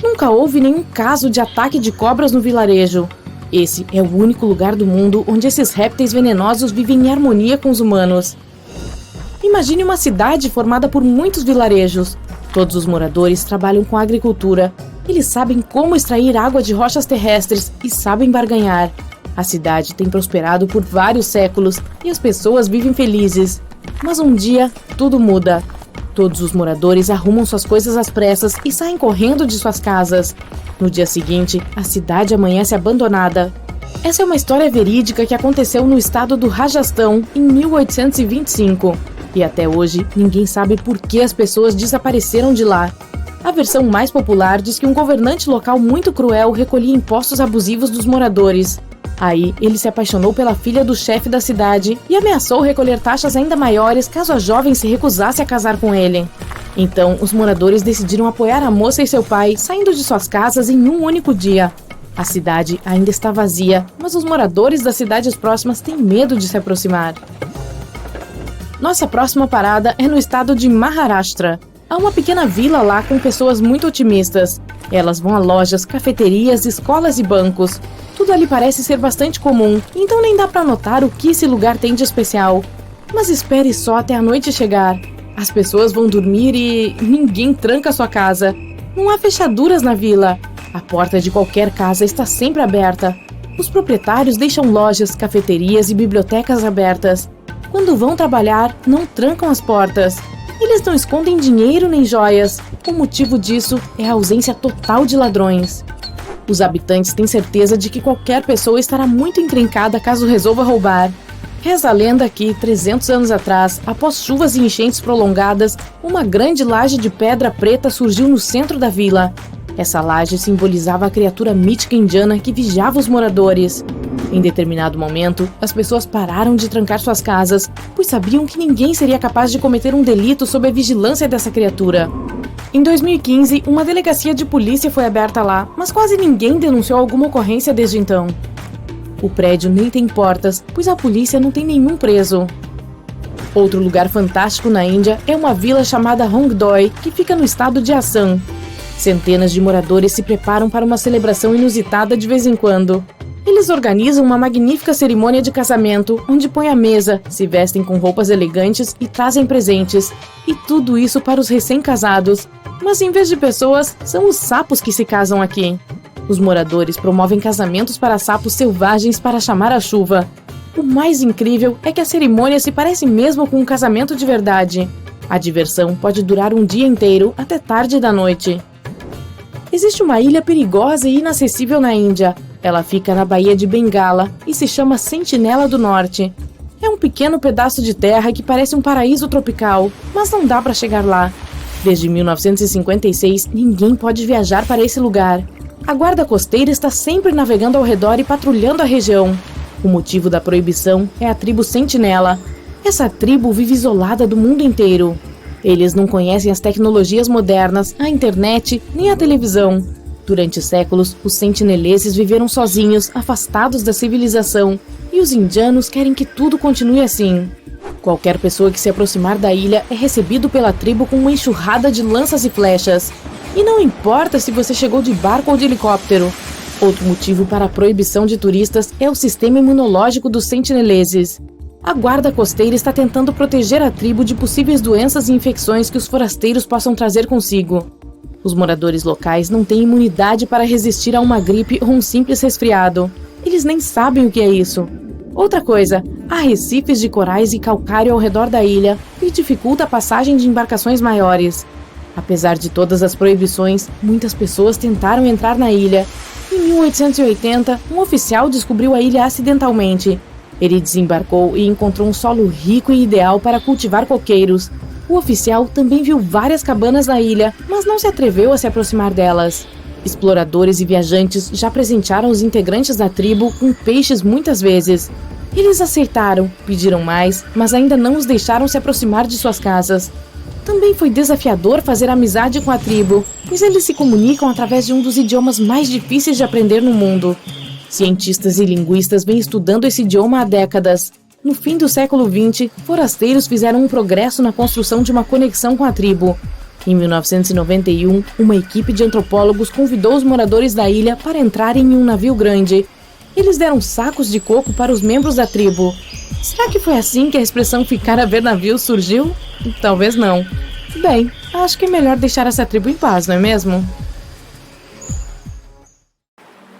S3: Nunca houve nenhum caso de ataque de cobras no vilarejo. Esse é o único lugar do mundo onde esses répteis venenosos vivem em harmonia com os humanos. Imagine uma cidade formada por muitos vilarejos. Todos os moradores trabalham com agricultura. Eles sabem como extrair água de rochas terrestres e sabem barganhar. A cidade tem prosperado por vários séculos e as pessoas vivem felizes. Mas um dia, tudo muda. Todos os moradores arrumam suas coisas às pressas e saem correndo de suas casas. No dia seguinte, a cidade amanhece abandonada. Essa é uma história verídica que aconteceu no estado do Rajastão em 1825. E até hoje, ninguém sabe por que as pessoas desapareceram de lá. A versão mais popular diz que um governante local muito cruel recolhia impostos abusivos dos moradores. Aí, ele se apaixonou pela filha do chefe da cidade e ameaçou recolher taxas ainda maiores caso a jovem se recusasse a casar com ele. Então, os moradores decidiram apoiar a moça e seu pai, saindo de suas casas em um único dia. A cidade ainda está vazia, mas os moradores das cidades próximas têm medo de se aproximar. Nossa próxima parada é no estado de Maharashtra. Há uma pequena vila lá com pessoas muito otimistas. Elas vão a lojas, cafeterias, escolas e bancos. Tudo ali parece ser bastante comum, então nem dá para notar o que esse lugar tem de especial. Mas espere só até a noite chegar. As pessoas vão dormir e ninguém tranca sua casa. Não há fechaduras na vila. A porta de qualquer casa está sempre aberta. Os proprietários deixam lojas, cafeterias e bibliotecas abertas. Quando vão trabalhar, não trancam as portas. Eles não escondem dinheiro nem joias. O motivo disso é a ausência total de ladrões. Os habitantes têm certeza de que qualquer pessoa estará muito encrencada caso resolva roubar. Reza a lenda que, 300 anos atrás, após chuvas e enchentes prolongadas, uma grande laje de pedra preta surgiu no centro da vila. Essa laje simbolizava a criatura mítica indiana que vigiava os moradores. Em determinado momento, as pessoas pararam de trancar suas casas, pois sabiam que ninguém seria capaz de cometer um delito sob a vigilância dessa criatura. Em 2015, uma delegacia de polícia foi aberta lá, mas quase ninguém denunciou alguma ocorrência desde então. O prédio nem tem portas, pois a polícia não tem nenhum preso. Outro lugar fantástico na Índia é uma vila chamada Hongdoi, que fica no estado de Assam. Centenas de moradores se preparam para uma celebração inusitada de vez em quando. Eles organizam uma magnífica cerimônia de casamento, onde põem a mesa, se vestem com roupas elegantes e trazem presentes. E tudo isso para os recém-casados. Mas em vez de pessoas, são os sapos que se casam aqui. Os moradores promovem casamentos para sapos selvagens para chamar a chuva. O mais incrível é que a cerimônia se parece mesmo com um casamento de verdade. A diversão pode durar um dia inteiro até tarde da noite. Existe uma ilha perigosa e inacessível na Índia. Ela fica na Baía de Bengala e se chama Sentinela do Norte. É um pequeno pedaço de terra que parece um paraíso tropical, mas não dá para chegar lá. Desde 1956, ninguém pode viajar para esse lugar. A guarda costeira está sempre navegando ao redor e patrulhando a região. O motivo da proibição é a tribo Sentinela. Essa tribo vive isolada do mundo inteiro. Eles não conhecem as tecnologias modernas, a internet, nem a televisão. Durante séculos, os sentineleses viveram sozinhos, afastados da civilização, e os indianos querem que tudo continue assim. Qualquer pessoa que se aproximar da ilha é recebido pela tribo com uma enxurrada de lanças e flechas. E não importa se você chegou de barco ou de helicóptero. Outro motivo para a proibição de turistas é o sistema imunológico dos sentineleses. A guarda costeira está tentando proteger a tribo de possíveis doenças e infecções que os forasteiros possam trazer consigo. Os moradores locais não têm imunidade para resistir a uma gripe ou um simples resfriado. Eles nem sabem o que é isso. Outra coisa, há recifes de corais e calcário ao redor da ilha, que dificulta a passagem de embarcações maiores. Apesar de todas as proibições, muitas pessoas tentaram entrar na ilha. Em 1880, um oficial descobriu a ilha acidentalmente. Ele desembarcou e encontrou um solo rico e ideal para cultivar coqueiros. O oficial também viu várias cabanas na ilha, mas não se atreveu a se aproximar delas. Exploradores e viajantes já presentearam os integrantes da tribo com peixes muitas vezes. Eles aceitaram, pediram mais, mas ainda não os deixaram se aproximar de suas casas. Também foi desafiador fazer amizade com a tribo, pois eles se comunicam através de um dos idiomas mais difíceis de aprender no mundo. Cientistas e linguistas vêm estudando esse idioma há décadas. No fim do século XX, forasteiros fizeram um progresso na construção de uma conexão com a tribo. Em 1991, uma equipe de antropólogos convidou os moradores da ilha para entrarem em um navio grande. Eles deram sacos de coco para os membros da tribo. Será que foi assim que a expressão ficar a ver navios surgiu? Talvez não. Bem, acho que é melhor deixar essa tribo em paz, não é mesmo?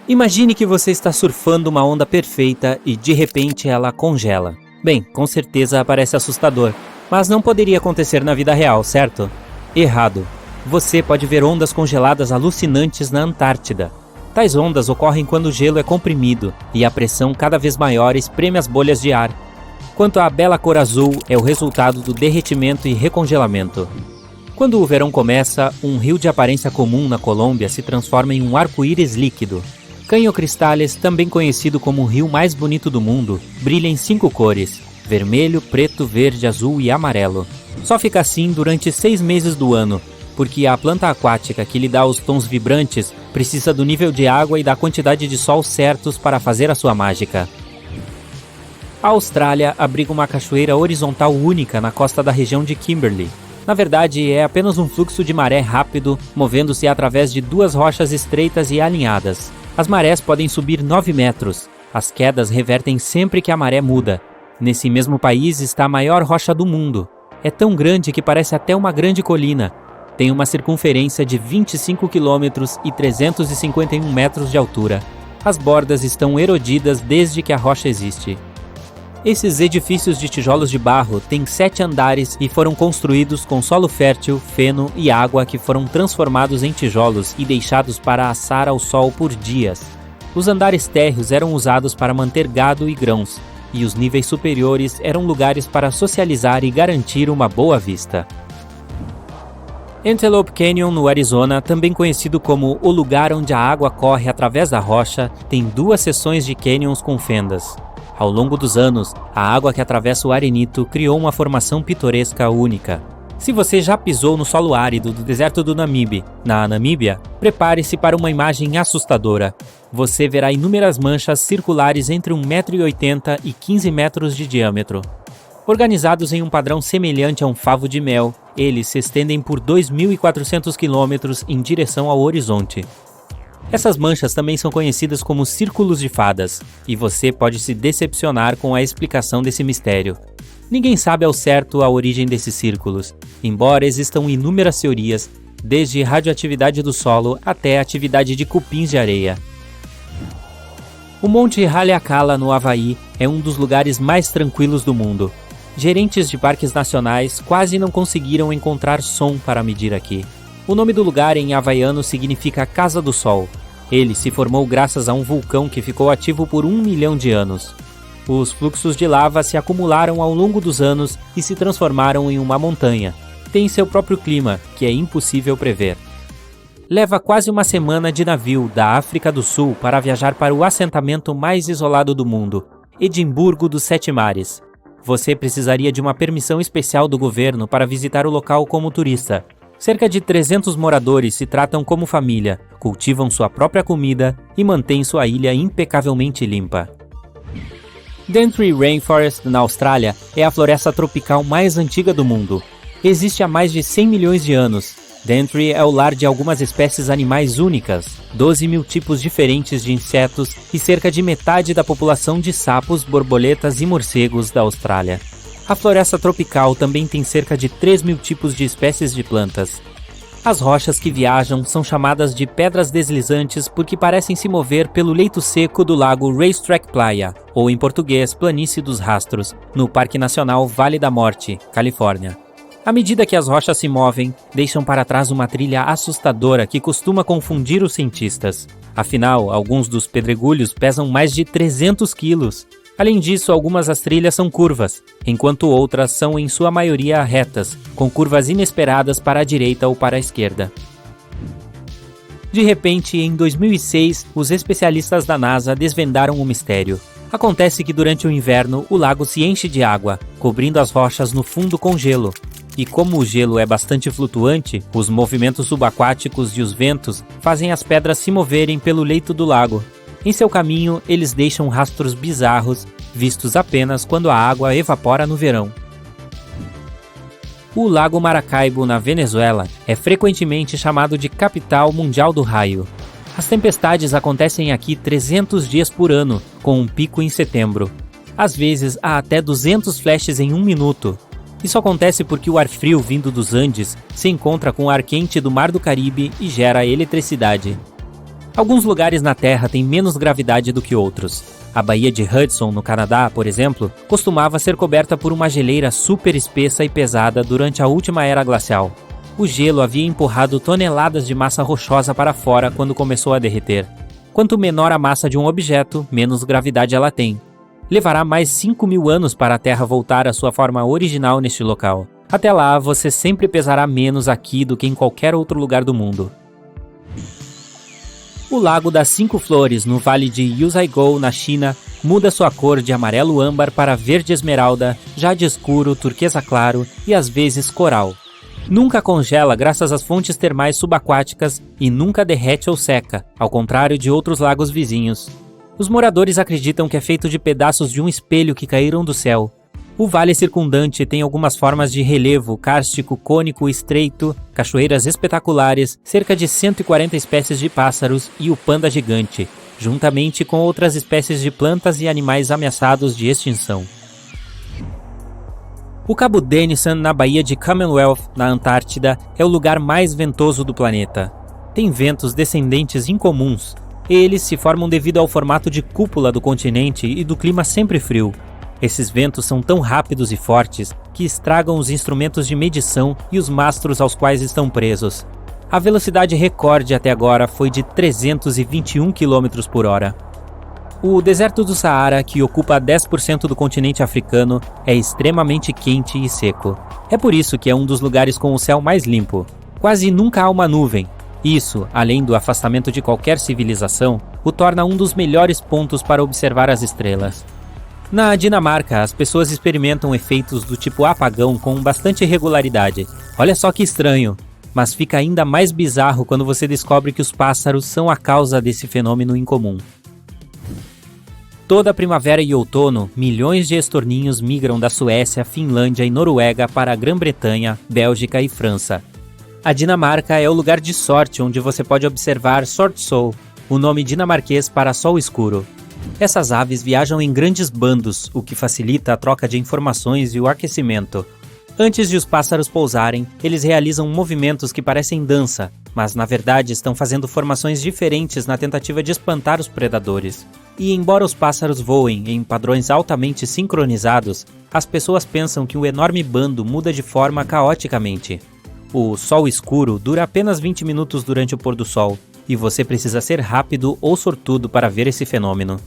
S1: Imagine que você está surfando uma onda perfeita e de repente ela congela. Bem, com certeza parece assustador, mas não poderia acontecer na vida real, certo? Errado. Você pode ver ondas congeladas alucinantes na Antártida. Tais ondas ocorrem quando o gelo é comprimido e a pressão cada vez maior espreme as bolhas de ar. Quanto à bela cor azul, é o resultado do derretimento e recongelamento. Quando o verão começa, um rio de aparência comum na Colômbia se transforma em um arco-íris líquido. Caño Cristales, também conhecido como o rio mais bonito do mundo, brilha em 5 cores: vermelho, preto, verde, azul e amarelo. Só fica assim durante 6 meses do ano, porque a planta aquática que lhe dá os tons vibrantes precisa do nível de água e da quantidade de sol certos para fazer a sua mágica. A Austrália abriga uma cachoeira horizontal única na costa da região de Kimberley. Na verdade, é apenas um fluxo de maré rápido, movendo-se através de 2 rochas estreitas e alinhadas. As marés podem subir 9 metros. As quedas revertem sempre que a maré muda. Nesse mesmo país está a maior rocha do mundo. É tão grande que parece até uma grande colina. Tem uma circunferência de 25 quilômetros e 351 metros de altura. As bordas estão erodidas desde que a rocha existe. Esses edifícios de tijolos de barro têm 7 andares e foram construídos com solo fértil, feno e água que foram transformados em tijolos e deixados para assar ao sol por dias. Os andares térreos eram usados para manter gado e grãos, e os níveis superiores eram lugares para socializar e garantir uma boa vista. Antelope Canyon, no Arizona, também conhecido como o lugar onde a água corre através da rocha, tem 2 seções de canyons com fendas. Ao longo dos anos, a água que atravessa o arenito criou uma formação pitoresca única. Se você já pisou no solo árido do deserto do Namibe, na Namíbia, prepare-se para uma imagem assustadora. Você verá inúmeras manchas circulares entre 1,80 m e 15 metros de diâmetro. Organizados em um padrão semelhante a um favo de mel, eles se estendem por 2.400 quilômetros em direção ao horizonte. Essas manchas também são conhecidas como círculos de fadas, e você pode se decepcionar com a explicação desse mistério. Ninguém sabe ao certo a origem desses círculos, embora existam inúmeras teorias, desde radioatividade do solo até a atividade de cupins de areia. O Monte Haleakala, no Havaí, é um dos lugares mais tranquilos do mundo. Gerentes de parques nacionais quase não conseguiram encontrar som para medir aqui. O nome do lugar em havaiano significa Casa do Sol. Ele se formou graças a um vulcão que ficou ativo por 1 milhão de anos. Os fluxos de lava se acumularam ao longo dos anos e se transformaram em uma montanha. Tem seu próprio clima, que é impossível prever. Leva quase uma semana de navio da África do Sul para viajar para o assentamento mais isolado do mundo, Edimburgo dos 7 Mares. Você precisaria de uma permissão especial do governo para visitar o local como turista. Cerca de 300 moradores se tratam como família, cultivam sua própria comida e mantêm sua ilha impecavelmente limpa. Daintree Rainforest, na Austrália, é a floresta tropical mais antiga do mundo. Existe há mais de 100 milhões de anos. Daintree é o lar de algumas espécies animais únicas, 12 mil tipos diferentes de insetos e cerca de metade da população de sapos, borboletas e morcegos da Austrália. A floresta tropical também tem cerca de 3 mil tipos de espécies de plantas. As rochas que viajam são chamadas de pedras deslizantes porque parecem se mover pelo leito seco do lago Racetrack Playa, ou em português, Planície dos Rastros, no Parque Nacional Vale da Morte, Califórnia. À medida que as rochas se movem, deixam para trás uma trilha assustadora que costuma confundir os cientistas. Afinal, alguns dos pedregulhos pesam mais de 300 quilos. Além disso, algumas das trilhas são curvas, enquanto outras são em sua maioria retas, com curvas inesperadas para a direita ou para a esquerda. De repente, em 2006, os especialistas da NASA desvendaram o mistério. Acontece que durante o inverno, o lago se enche de água, cobrindo as rochas no fundo com gelo. E como o gelo é bastante flutuante, os movimentos subaquáticos e os ventos fazem as pedras se moverem pelo leito do lago. Em seu caminho, eles deixam rastros bizarros, vistos apenas quando a água evapora no verão. O Lago Maracaibo, na Venezuela, é frequentemente chamado de capital mundial do raio. As tempestades acontecem aqui 300 dias por ano, com um pico em setembro. Às vezes, há até 200 flashes em 1 minuto. Isso acontece porque o ar frio vindo dos Andes se encontra com o ar quente do Mar do Caribe e gera eletricidade. Alguns lugares na Terra têm menos gravidade do que outros. A Baía de Hudson, no Canadá, por exemplo, costumava ser coberta por uma geleira super espessa e pesada durante a última era glacial. O gelo havia empurrado toneladas de massa rochosa para fora quando começou a derreter. Quanto menor a massa de um objeto, menos gravidade ela tem. Levará mais 5.000 anos para a Terra voltar à sua forma original neste local. Até lá, você sempre pesará menos aqui do que em qualquer outro lugar do mundo. O Lago das 5 Flores, no Vale de Yuzhaikou, na China, muda sua cor de amarelo âmbar para verde esmeralda, jade escuro, turquesa claro e às vezes coral. Nunca congela graças às fontes termais subaquáticas e nunca derrete ou seca, ao contrário de outros lagos vizinhos. Os moradores acreditam que é feito de pedaços de um espelho que caíram do céu. O vale circundante tem algumas formas de relevo, kárstico, cônico, estreito, cachoeiras espetaculares, cerca de 140 espécies de pássaros e o panda gigante, juntamente com outras espécies de plantas e animais ameaçados de extinção. O Cabo Denison, na Baía de Commonwealth, na Antártida, é o lugar mais ventoso do planeta. Tem ventos descendentes incomuns. Eles se formam devido ao formato de cúpula do continente e do clima sempre frio. Esses ventos são tão rápidos e fortes que estragam os instrumentos de medição e os mastros aos quais estão presos. A velocidade recorde até agora foi de 321 km por hora. O deserto do Saara, que ocupa 10% do continente africano, é extremamente quente e seco. É por isso que é um dos lugares com o céu mais limpo. Quase nunca há uma nuvem. Isso, além do afastamento de qualquer civilização, o torna um dos melhores pontos para observar as estrelas. Na Dinamarca, as pessoas experimentam efeitos do tipo apagão com bastante regularidade. Olha só que estranho, mas fica ainda mais bizarro quando você descobre que os pássaros são a causa desse fenômeno incomum. Toda primavera e outono, milhões de estorninhos migram da Suécia, Finlândia e Noruega para a Grã-Bretanha, Bélgica e França. A Dinamarca é o lugar de sorte onde você pode observar sortsol, o nome dinamarquês para sol escuro. Essas aves viajam em grandes bandos, o que facilita a troca de informações e o aquecimento. Antes de os pássaros pousarem, eles realizam movimentos que parecem dança, mas na verdade estão fazendo formações diferentes na tentativa de espantar os predadores. E embora os pássaros voem em padrões altamente sincronizados, as pessoas pensam que o enorme bando muda de forma caoticamente. O sol escuro dura apenas 20 minutos durante o pôr do sol, e você precisa ser rápido ou sortudo para ver esse fenômeno.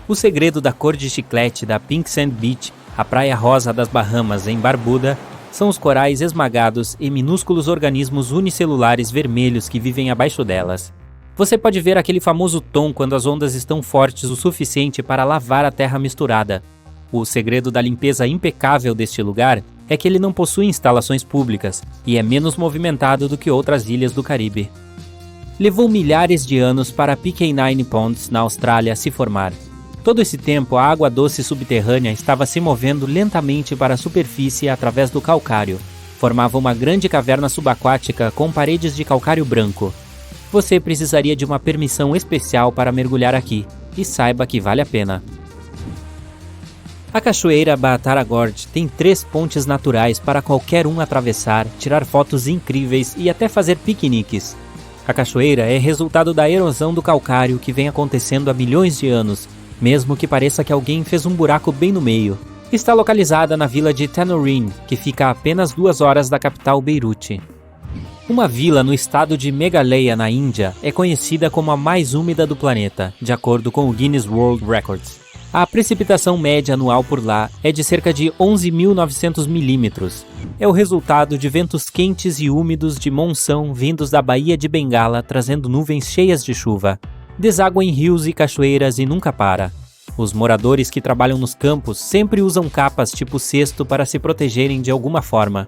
S1: O segredo da cor de chiclete da Pink Sand Beach, a praia rosa das Bahamas em Barbuda, são os corais esmagados e minúsculos organismos unicelulares vermelhos que vivem abaixo delas. Você pode ver aquele famoso tom quando as ondas estão fortes o suficiente para lavar a terra misturada. O segredo da limpeza impecável deste lugar é que ele não possui instalações públicas e é menos movimentado do que outras ilhas do Caribe. Levou milhares de anos para Pequenine Ponds, na Austrália, se formar. Todo esse tempo, a água doce subterrânea estava se movendo lentamente para a superfície através do calcário. Formava uma grande caverna subaquática com paredes de calcário branco. Você precisaria de uma permissão especial para mergulhar aqui, e saiba que vale a pena. A cachoeira Baatara Gorge tem 3 pontes naturais para qualquer um atravessar, tirar fotos incríveis e até fazer piqueniques. A cachoeira é resultado da erosão do calcário que vem acontecendo há milhões de anos, mesmo que pareça que alguém fez um buraco bem no meio. Está localizada na vila de Tanorin, que fica a apenas 2 horas da capital Beirute. Uma vila no estado de Meghalaya, na Índia, é conhecida como a mais úmida do planeta, de acordo com o Guinness World Records. A precipitação média anual por lá é de cerca de 11.900 milímetros. É o resultado de ventos quentes e úmidos de monção vindos da Baía de Bengala, trazendo nuvens cheias de chuva. Deságua em rios e cachoeiras e nunca para. Os moradores que trabalham nos campos sempre usam capas tipo cesto para se protegerem de alguma forma.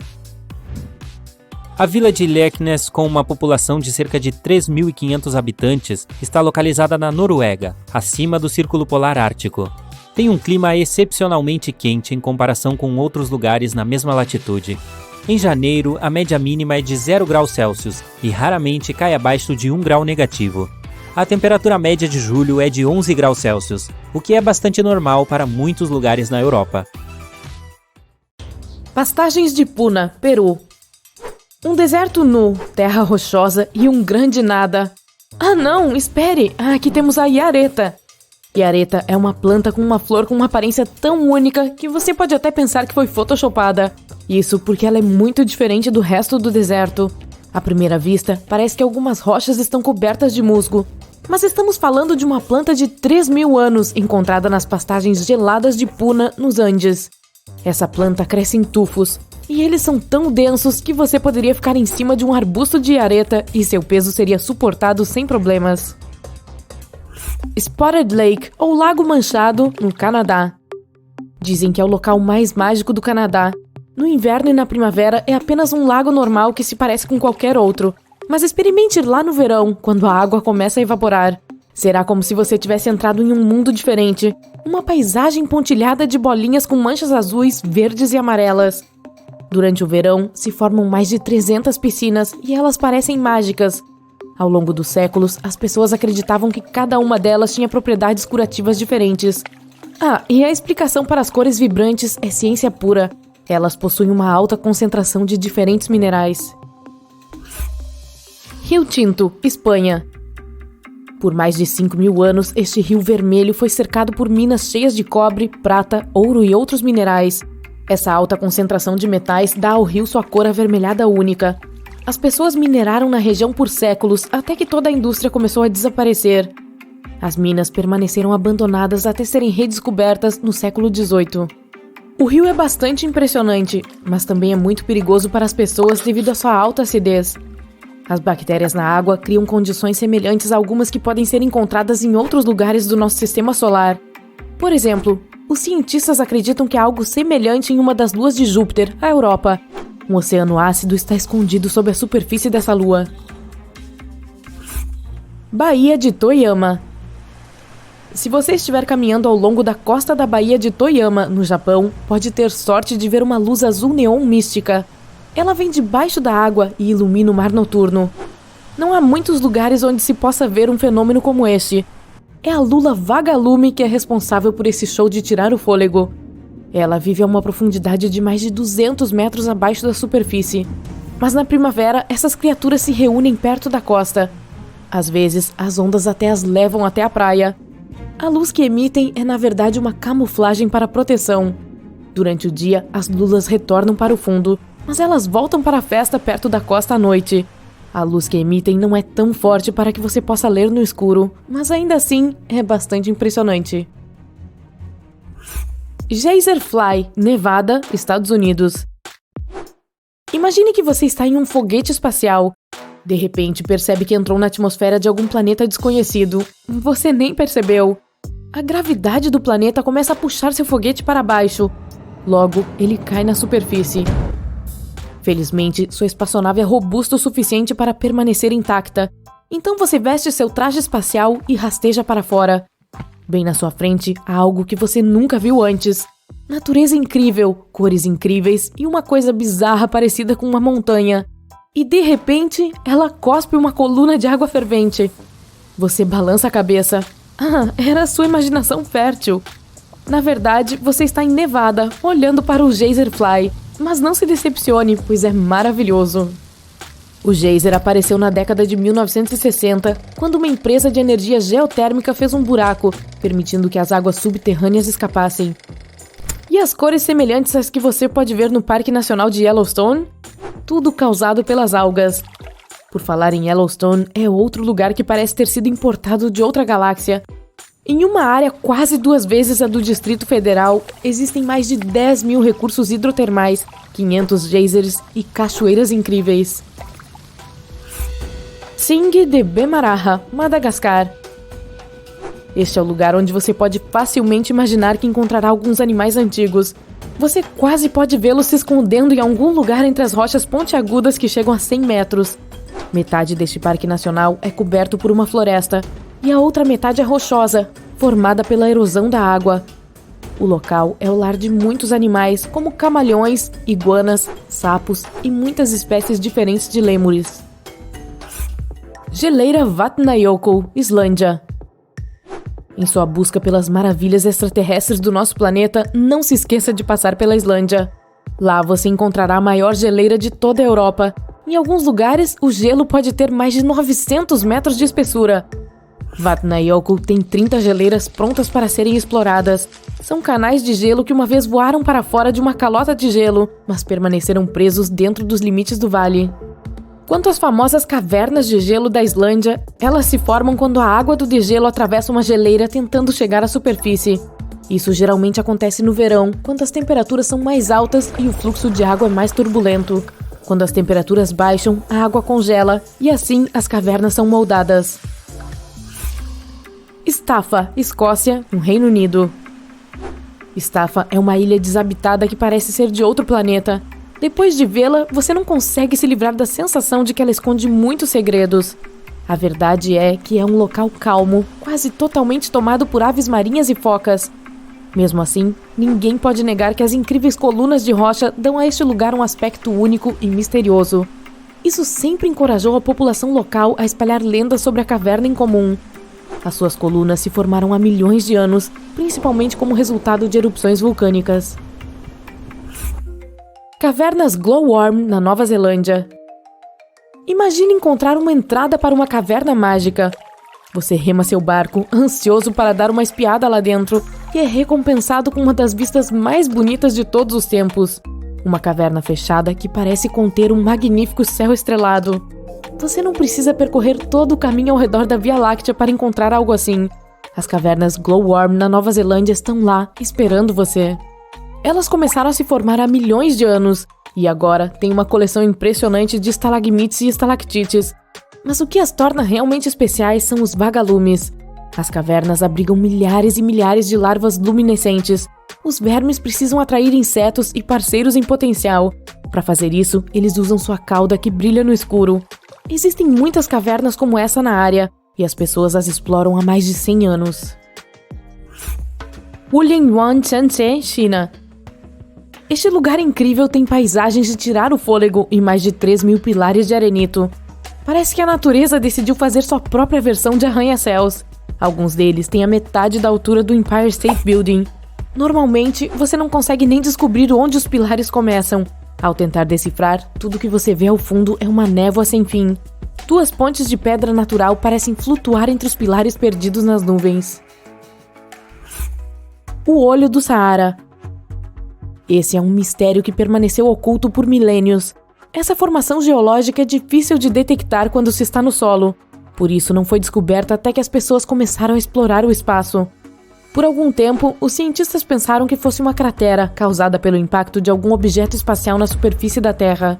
S1: A vila de Leknes, com uma população de cerca de 3.500 habitantes, está localizada na Noruega, acima do Círculo Polar Ártico. Tem um clima excepcionalmente quente em comparação com outros lugares na mesma latitude. Em janeiro, a média mínima é de 0 graus Celsius e raramente cai abaixo de 1 grau negativo. A temperatura média de julho é de 11 graus Celsius, o que é bastante normal para muitos lugares na Europa.
S3: Pastagens de Puna, Peru. Um deserto nu, terra rochosa e um grande nada. Ah não, espere! Aqui temos a Yareta. Yareta é uma planta com uma flor com uma aparência tão única que você pode até pensar que foi photoshopada. Isso porque ela é muito diferente do resto do deserto. À primeira vista, parece que algumas rochas estão cobertas de musgo. Mas estamos falando de uma planta de 3.000 anos encontrada nas pastagens geladas de Puna, nos Andes. Essa planta cresce em tufos, e eles são tão densos que você poderia ficar em cima de um arbusto de Yareta e seu peso seria suportado sem problemas. Spotted Lake, ou Lago Manchado, no Canadá. Dizem que é o local mais mágico do Canadá. No inverno e na primavera é apenas um lago normal que se parece com qualquer outro, mas experimente ir lá no verão, quando a água começa a evaporar. Será como se você tivesse entrado em um mundo diferente, uma paisagem pontilhada de bolinhas com manchas azuis, verdes e amarelas. Durante o verão, se formam mais de 300 piscinas e elas parecem mágicas. Ao longo dos séculos, as pessoas acreditavam que cada uma delas tinha propriedades curativas diferentes. Ah, e a explicação para as cores vibrantes é ciência pura. Elas possuem uma alta concentração de diferentes minerais. Rio Tinto, Espanha. Por mais de 5.000 anos, este rio vermelho foi cercado por minas cheias de cobre, prata, ouro e outros minerais. Essa alta concentração de metais dá ao rio sua cor avermelhada única. As pessoas mineraram na região por séculos, até que toda a indústria começou a desaparecer. As minas permaneceram abandonadas até serem redescobertas no século XVIII. O rio é bastante impressionante, mas também é muito perigoso para as pessoas devido à sua alta acidez. As bactérias na água criam condições semelhantes a algumas que podem ser encontradas em outros lugares do nosso sistema solar. Por exemplo, os cientistas acreditam que há algo semelhante em uma das luas de Júpiter, a Europa. Um oceano ácido está escondido sob a superfície dessa lua. Baía de Toyama. Se você estiver caminhando ao longo da costa da Baía de Toyama, no Japão, pode ter sorte de ver uma luz azul neon mística. Ela vem debaixo da água e ilumina o mar noturno. Não há muitos lugares onde se possa ver um fenômeno como este. É a lula vagalume que é responsável por esse show de tirar o fôlego. Ela vive a uma profundidade de mais de 200 metros abaixo da superfície. Mas na primavera, essas criaturas se reúnem perto da costa. Às vezes, as ondas até as levam até a praia. A luz que emitem é, na verdade, uma camuflagem para proteção. Durante o dia, as lulas retornam para o fundo, mas elas voltam para a festa perto da costa à noite. A luz que emitem não é tão forte para que você possa ler no escuro, mas ainda assim é bastante impressionante. Geyser Fly, Nevada, Estados Unidos. Imagine que você está em um foguete espacial. De repente, percebe que entrou na atmosfera de algum planeta desconhecido. Você nem percebeu. A gravidade do planeta começa a puxar seu foguete para baixo. Logo, ele cai na superfície. Felizmente, sua espaçonave é robusta o suficiente para permanecer intacta. Então você veste seu traje espacial e rasteja para fora. Bem na sua frente, há algo que você nunca viu antes. Natureza incrível, cores incríveis e uma coisa bizarra parecida com uma montanha. E de repente, ela cospe uma coluna de água fervente. Você balança a cabeça. Ah, era a sua imaginação fértil. Na verdade, você está em Nevada, olhando para o Geyser Fly. Mas não se decepcione, pois é maravilhoso. O geyser apareceu na década de 1960, quando uma empresa de energia geotérmica fez um buraco, permitindo que as águas subterrâneas escapassem. E as cores semelhantes às que você pode ver no Parque Nacional de Yellowstone? Tudo causado pelas algas. Por falar em Yellowstone, é outro lugar que parece ter sido importado de outra galáxia. Em uma área quase 2 vezes a do Distrito Federal, existem mais de 10.000 recursos hidrotermais, 500 geysers e cachoeiras incríveis. Sing de Bemaraha, Madagascar. Este é o lugar onde você pode facilmente imaginar que encontrará alguns animais antigos. Você quase pode vê-lo se escondendo em algum lugar entre as rochas pontiagudas que chegam a 100 metros. Metade deste parque nacional é coberto por uma floresta e a outra metade é rochosa, formada pela erosão da água. O local é o lar de muitos animais, como camaleões, iguanas, sapos e muitas espécies diferentes de lêmures. Geleira Vatnajökull, Islândia. Em sua busca pelas maravilhas extraterrestres do nosso planeta, não se esqueça de passar pela Islândia. Lá você encontrará a maior geleira de toda a Europa. Em alguns lugares, o gelo pode ter mais de 900 metros de espessura. Vatnajökull tem 30 geleiras prontas para serem exploradas. São canais de gelo que uma vez voaram para fora de uma calota de gelo, mas permaneceram presos dentro dos limites do vale. Quanto às famosas cavernas de gelo da Islândia, elas se formam quando a água do degelo atravessa uma geleira tentando chegar à superfície. Isso geralmente acontece no verão, quando as temperaturas são mais altas e o fluxo de água é mais turbulento. Quando as temperaturas baixam, a água congela e assim as cavernas são moldadas. Staffa, Escócia, no Reino Unido. Staffa é uma ilha desabitada que parece ser de outro planeta. Depois de vê-la, você não consegue se livrar da sensação de que ela esconde muitos segredos. A verdade é que é um local calmo, quase totalmente tomado por aves marinhas e focas. Mesmo assim, ninguém pode negar que as incríveis colunas de rocha dão a este lugar um aspecto único e misterioso. Isso sempre encorajou a população local a espalhar lendas sobre a caverna em comum. As suas colunas se formaram há milhões de anos, principalmente como resultado de erupções vulcânicas. Cavernas Glowworm, na Nova Zelândia. Imagine encontrar uma entrada para uma caverna mágica. Você rema seu barco, ansioso para dar uma espiada lá dentro, e é recompensado com uma das vistas mais bonitas de todos os tempos. Uma caverna fechada que parece conter um magnífico céu estrelado. Você não precisa percorrer todo o caminho ao redor da Via Láctea para encontrar algo assim. As cavernas Glowworm na Nova Zelândia estão lá, esperando você. Elas começaram a se formar há milhões de anos, e agora tem uma coleção impressionante de estalagmites e estalactites. Mas o que as torna realmente especiais são os vagalumes. As cavernas abrigam milhares e milhares de larvas luminescentes. Os vermes precisam atrair insetos e parceiros em potencial. Para fazer isso, eles usam sua cauda que brilha no escuro. Existem muitas cavernas como essa na área, e as pessoas as exploram há mais de 100 anos. Wulianyuan Chanche, China. Este lugar incrível tem paisagens de tirar o fôlego e mais de 3.000 pilares de arenito. Parece que a natureza decidiu fazer sua própria versão de arranha-céus. Alguns deles têm a metade da altura do Empire State Building. Normalmente, você não consegue nem descobrir onde os pilares começam. Ao tentar decifrar, tudo que você vê ao fundo é uma névoa sem fim. 2 pontes de pedra natural parecem flutuar entre os pilares perdidos nas nuvens. O Olho do Saara. Esse é um mistério que permaneceu oculto por milênios. Essa formação geológica é difícil de detectar quando se está no solo. Por isso não foi descoberta até que as pessoas começaram a explorar o espaço. Por algum tempo, os cientistas pensaram que fosse uma cratera causada pelo impacto de algum objeto espacial na superfície da Terra.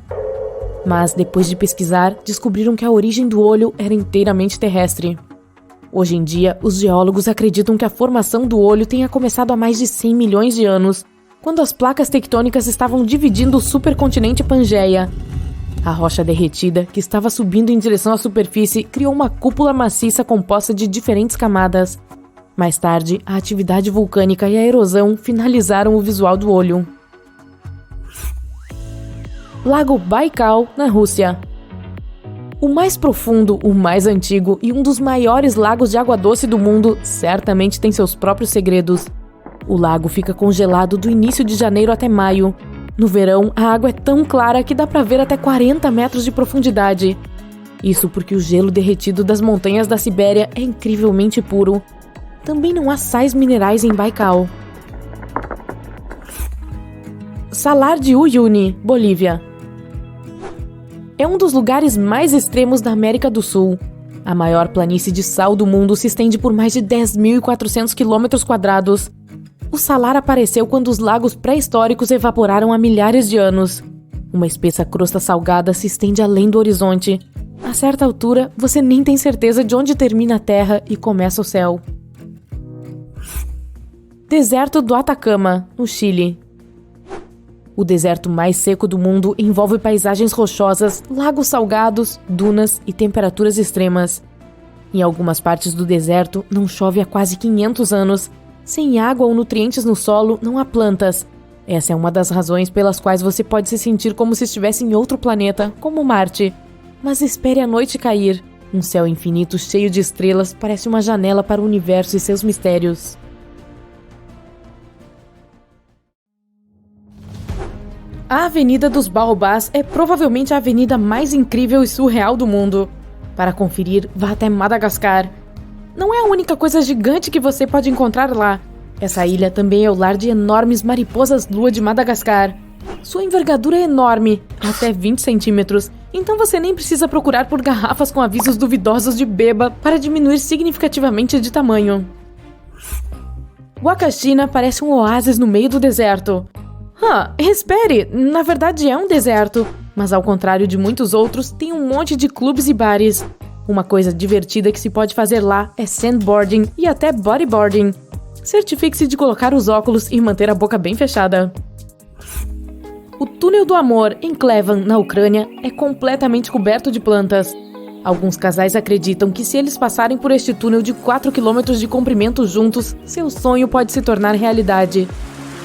S3: Mas, depois de pesquisar, descobriram que a origem do olho era inteiramente terrestre. Hoje em dia, os geólogos acreditam que a formação do olho tenha começado há mais de 100 milhões de anos, quando as placas tectônicas estavam dividindo o supercontinente Pangeia. A rocha derretida, que estava subindo em direção à superfície, criou uma cúpula maciça composta de diferentes camadas. Mais tarde, a atividade vulcânica e a erosão finalizaram o visual do olho. Lago Baikal, na Rússia. O mais profundo, o mais antigo e um dos maiores lagos de água doce do mundo certamente tem seus próprios segredos. O lago fica congelado do início de janeiro até maio. No verão, a água é tão clara que dá para ver até 40 metros de profundidade. Isso porque o gelo derretido das montanhas da Sibéria é incrivelmente puro. Também não há sais minerais em Baikal. Salar de Uyuni, Bolívia. É um dos lugares mais extremos da América do Sul. A maior planície de sal do mundo se estende por mais de 10.400 km². O salar apareceu quando os lagos pré-históricos evaporaram há milhares de anos. Uma espessa crosta salgada se estende além do horizonte. A certa altura, você nem tem certeza de onde termina a terra e começa o céu. Deserto do Atacama, no Chile. O deserto mais seco do mundo envolve paisagens rochosas, lagos salgados, dunas e temperaturas extremas. Em algumas partes do deserto, não chove há quase 500 anos. Sem água ou nutrientes no solo, não há plantas. Essa é uma das razões pelas quais você pode se sentir como se estivesse em outro planeta, como Marte. Mas espere a noite cair. Um céu infinito cheio de estrelas parece uma janela para o universo e seus mistérios. A Avenida dos Baobás é provavelmente a avenida mais incrível e surreal do mundo. Para conferir, vá até Madagascar. Não é a única coisa gigante que você pode encontrar lá. Essa ilha também é o lar de enormes mariposas-lua de Madagascar. Sua envergadura é enorme, até 20 centímetros, então você nem precisa procurar por garrafas com avisos duvidosos de beba para diminuir significativamente de tamanho. Huacachina parece um oásis no meio do deserto. Espere, na verdade é um deserto, mas ao contrário de muitos outros, tem um monte de clubes e bares. Uma coisa divertida que se pode fazer lá é sandboarding e até bodyboarding. Certifique-se de colocar os óculos e manter a boca bem fechada. O Túnel do Amor, em Klevan, na Ucrânia, é completamente coberto de plantas. Alguns casais acreditam que se eles passarem por este túnel de 4 km de comprimento juntos, seu sonho pode se tornar realidade.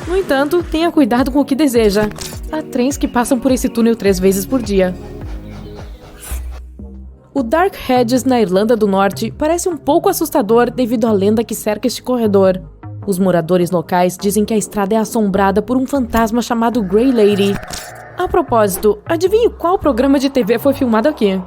S3: No entanto, tenha cuidado com o que deseja. Há trens que passam por esse túnel 3 vezes por dia. O Dark Hedges, na Irlanda do Norte, parece um pouco assustador devido à lenda que cerca este corredor. Os moradores locais dizem que a estrada é assombrada por um fantasma chamado Grey Lady. A propósito, adivinhe qual programa de TV foi filmado aqui?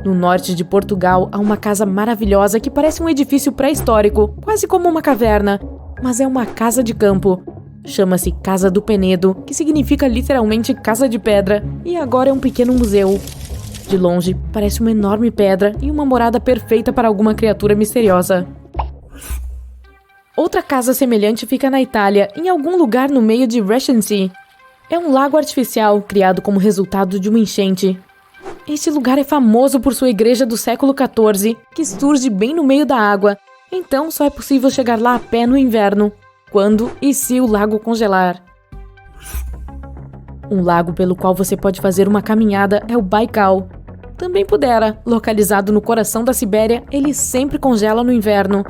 S3: No norte de Portugal, há uma casa maravilhosa que parece um edifício pré-histórico, quase como uma caverna, mas é uma casa de campo. Chama-se Casa do Penedo, que significa literalmente casa de pedra, e agora é um pequeno museu. De longe, parece uma enorme pedra e uma morada perfeita para alguma criatura misteriosa. Outra casa semelhante fica na Itália, em algum lugar no meio de Regency. É um lago artificial, criado como resultado de uma enchente. Este lugar é famoso por sua igreja do século XIV, que surge bem no meio da água, então só é possível chegar lá a pé no inverno, quando e se o lago congelar. Um lago pelo qual você pode fazer uma caminhada é o Baikal. Também pudera, localizado no coração da Sibéria, ele sempre congela no inverno.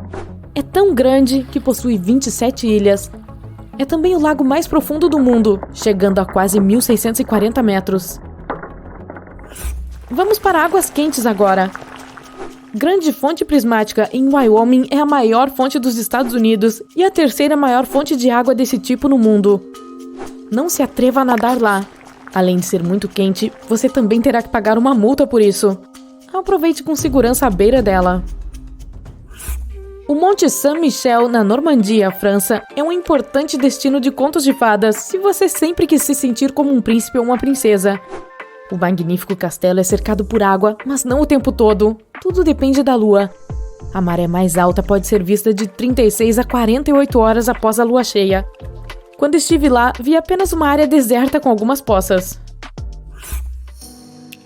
S3: É tão grande que possui 27 ilhas. É também o lago mais profundo do mundo, chegando a quase 1.640 metros. Vamos para águas quentes agora. Grande Fonte Prismática em Wyoming é a maior fonte dos Estados Unidos e a terceira maior fonte de água desse tipo no mundo. Não se atreva a nadar lá. Além de ser muito quente, você também terá que pagar uma multa por isso. Aproveite com segurança a beira dela. O Monte Saint-Michel, na Normandia, França, é um importante destino de contos de fadas se você sempre quis se sentir como um príncipe ou uma princesa. O magnífico castelo é cercado por água, mas não o tempo todo. Tudo depende da lua. A maré mais alta pode ser vista de 36 a 48 horas após a lua cheia. Quando estive lá, vi apenas uma área deserta com algumas poças.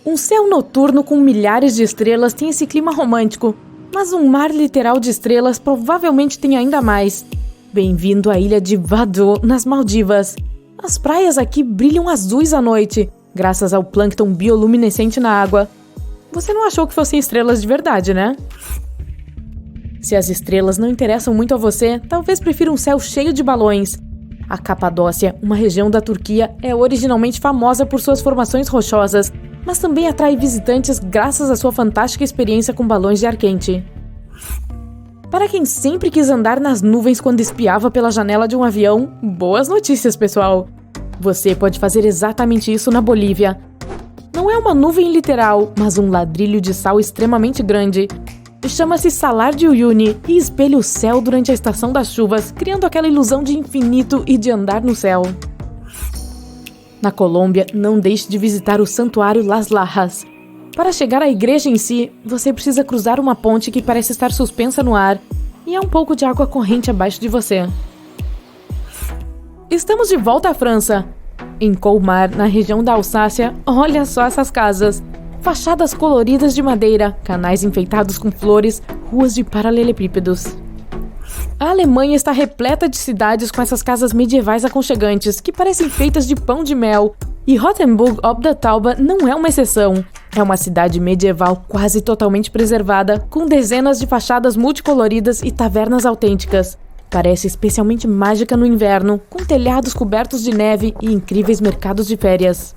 S3: Um céu noturno com milhares de estrelas tem esse clima romântico, mas um mar literal de estrelas provavelmente tem ainda mais. Bem-vindo à ilha de Vado, nas Maldivas. As praias aqui brilham azuis à noite, graças ao plâncton bioluminescente na água. Você não achou que fossem estrelas de verdade, né? Se as estrelas não interessam muito a você, talvez prefira um céu cheio de balões. A Capadócia, uma região da Turquia, é originalmente famosa por suas formações rochosas, mas também atrai visitantes graças à sua fantástica experiência com balões de ar quente. Para quem sempre quis andar nas nuvens quando espiava pela janela de um avião, boas notícias, pessoal! Você pode fazer exatamente isso na Bolívia. Não é uma nuvem literal, mas um ladrilho de sal extremamente grande. Chama-se Salar de Uyuni e espelha o céu durante a estação das chuvas, criando aquela ilusão de infinito e de andar no céu. Na Colômbia, não deixe de visitar o Santuário Las Lajas. Para chegar à igreja em si, você precisa cruzar uma ponte que parece estar suspensa no ar e há um pouco de água corrente abaixo de você. Estamos de volta à França. Em Colmar, na região da Alsácia, olha só essas casas. Fachadas coloridas de madeira, canais enfeitados com flores, ruas de paralelepípedos. A Alemanha está repleta de cidades com essas casas medievais aconchegantes que parecem feitas de pão de mel. E Rothenburg ob der Tauber não é uma exceção. É uma cidade medieval quase totalmente preservada, com dezenas de fachadas multicoloridas e tavernas autênticas. Parece especialmente mágica no inverno, com telhados cobertos de neve e incríveis mercados de férias.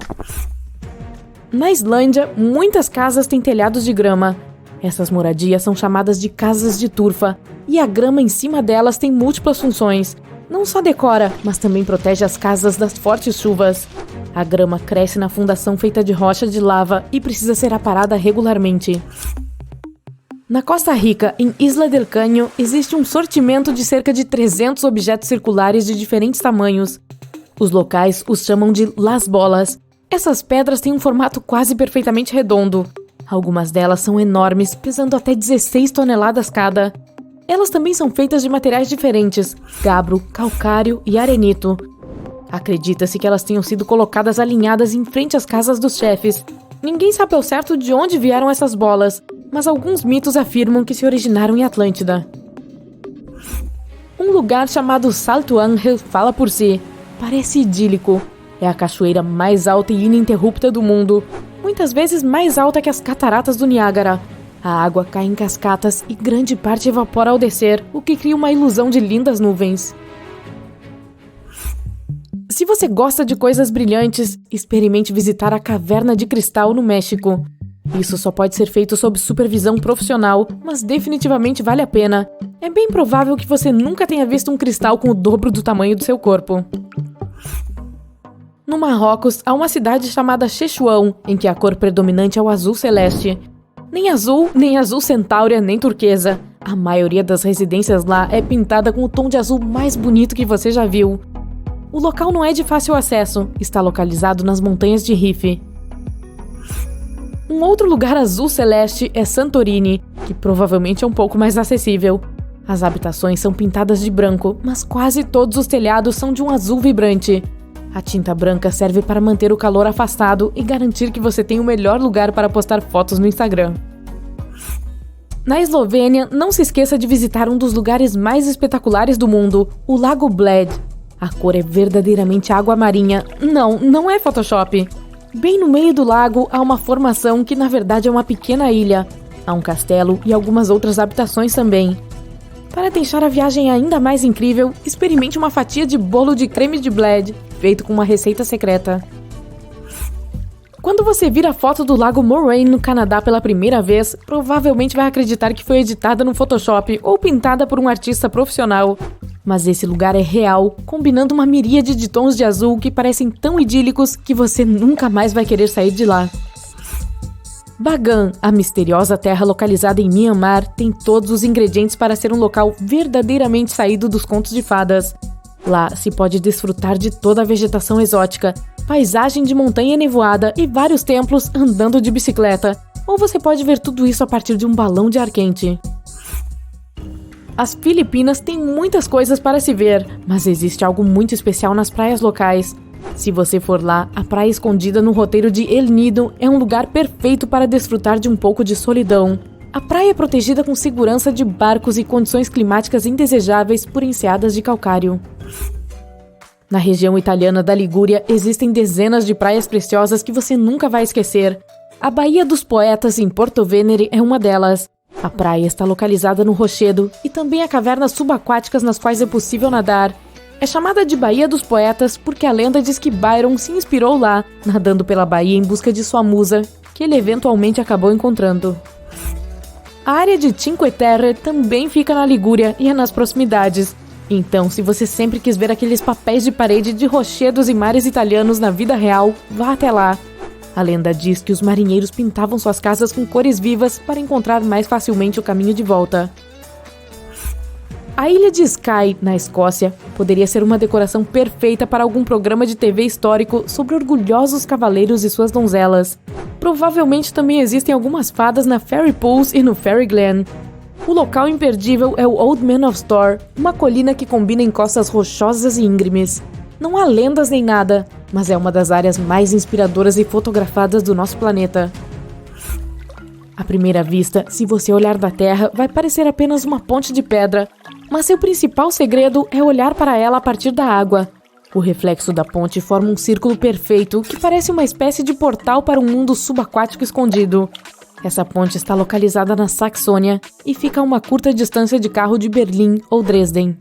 S3: Na Islândia, muitas casas têm telhados de grama. Essas moradias são chamadas de casas de turfa, e a grama em cima delas tem múltiplas funções. Não só decora, mas também protege as casas das fortes chuvas. A grama cresce na fundação feita de rocha de lava e precisa ser aparada regularmente. Na Costa Rica, em Isla del Caño, existe um sortimento de cerca de 300 objetos circulares de diferentes tamanhos. Os locais os chamam de Las Bolas. Essas pedras têm um formato quase perfeitamente redondo. Algumas delas são enormes, pesando até 16 toneladas cada. Elas também são feitas de materiais diferentes, gabro, calcário e arenito. Acredita-se que elas tenham sido colocadas alinhadas em frente às casas dos chefes. Ninguém sabe ao certo de onde vieram essas bolas, mas alguns mitos afirmam que se originaram em Atlântida. Um lugar chamado Salto Ángel fala por si. Parece idílico. É a cachoeira mais alta e ininterrupta do mundo, muitas vezes mais alta que as cataratas do Niágara. A água cai em cascatas e grande parte evapora ao descer, o que cria uma ilusão de lindas nuvens. Se você gosta de coisas brilhantes, experimente visitar a Caverna de Cristal no México. Isso só pode ser feito sob supervisão profissional, mas definitivamente vale a pena. É bem provável que você nunca tenha visto um cristal com o dobro do tamanho do seu corpo. No Marrocos, há uma cidade chamada Chechouan, em que a cor predominante é o azul celeste. Nem azul centáurea, nem turquesa. A maioria das residências lá é pintada com o tom de azul mais bonito que você já viu. O local não é de fácil acesso, está localizado nas montanhas de Rif. Um outro lugar azul celeste é Santorini, que provavelmente é um pouco mais acessível. As habitações são pintadas de branco, mas quase todos os telhados são de um azul vibrante. A tinta branca serve para manter o calor afastado e garantir que você tem o melhor lugar para postar fotos no Instagram. Na Eslovênia, não se esqueça de visitar um dos lugares mais espetaculares do mundo, o Lago Bled. A cor é verdadeiramente água marinha. Não é Photoshop. Bem no meio do lago há uma formação que na verdade é uma pequena ilha. Há um castelo e algumas outras habitações também. Para deixar a viagem ainda mais incrível, experimente uma fatia de bolo de creme de Bled, feito com uma receita secreta. Quando você vir a foto do Lago Moraine no Canadá pela primeira vez, provavelmente vai acreditar que foi editada no Photoshop ou pintada por um artista profissional. Mas esse lugar é real, combinando uma miríade de tons de azul que parecem tão idílicos que você nunca mais vai querer sair de lá. Bagan, a misteriosa terra localizada em Myanmar, tem todos os ingredientes para ser um local verdadeiramente saído dos contos de fadas. Lá se pode desfrutar de toda a vegetação exótica, paisagem de montanha nevoada e vários templos andando de bicicleta. Ou você pode ver tudo isso a partir de um balão de ar quente. As Filipinas têm muitas coisas para se ver, mas existe algo muito especial nas praias locais. Se você for lá, a praia escondida no roteiro de El Nido é um lugar perfeito para desfrutar de um pouco de solidão. A praia é protegida com segurança de barcos e condições climáticas indesejáveis por enseadas de calcário. Na região italiana da Ligúria existem dezenas de praias preciosas que você nunca vai esquecer. A Baía dos Poetas em Porto Venere é uma delas. A praia está localizada no Rochedo e também há cavernas subaquáticas nas quais é possível nadar. É chamada de Baía dos Poetas porque a lenda diz que Byron se inspirou lá, nadando pela baía em busca de sua musa, que ele eventualmente acabou encontrando. A área de Cinque Terre também fica na Ligúria e é nas proximidades. Então, se você sempre quis ver aqueles papéis de parede de rochedos e mares italianos na vida real, vá até lá. A lenda diz que os marinheiros pintavam suas casas com cores vivas para encontrar mais facilmente o caminho de volta. A ilha de Skye, na Escócia, poderia ser uma decoração perfeita para algum programa de TV histórico sobre orgulhosos cavaleiros e suas donzelas. Provavelmente também existem algumas fadas na Fairy Pools e no Fairy Glen. O local imperdível é o Old Man of Storr, uma colina que combina encostas rochosas e íngremes. Não há lendas nem nada, mas é uma das áreas mais inspiradoras e fotografadas do nosso planeta. À primeira vista, se você olhar da Terra, vai parecer apenas uma ponte de pedra, Mas seu principal segredo é olhar para ela a partir da água. O reflexo da ponte forma um círculo perfeito que parece uma espécie de portal para um mundo subaquático escondido. Essa ponte está localizada na Saxônia e fica a uma curta distância de carro de Berlim ou Dresden.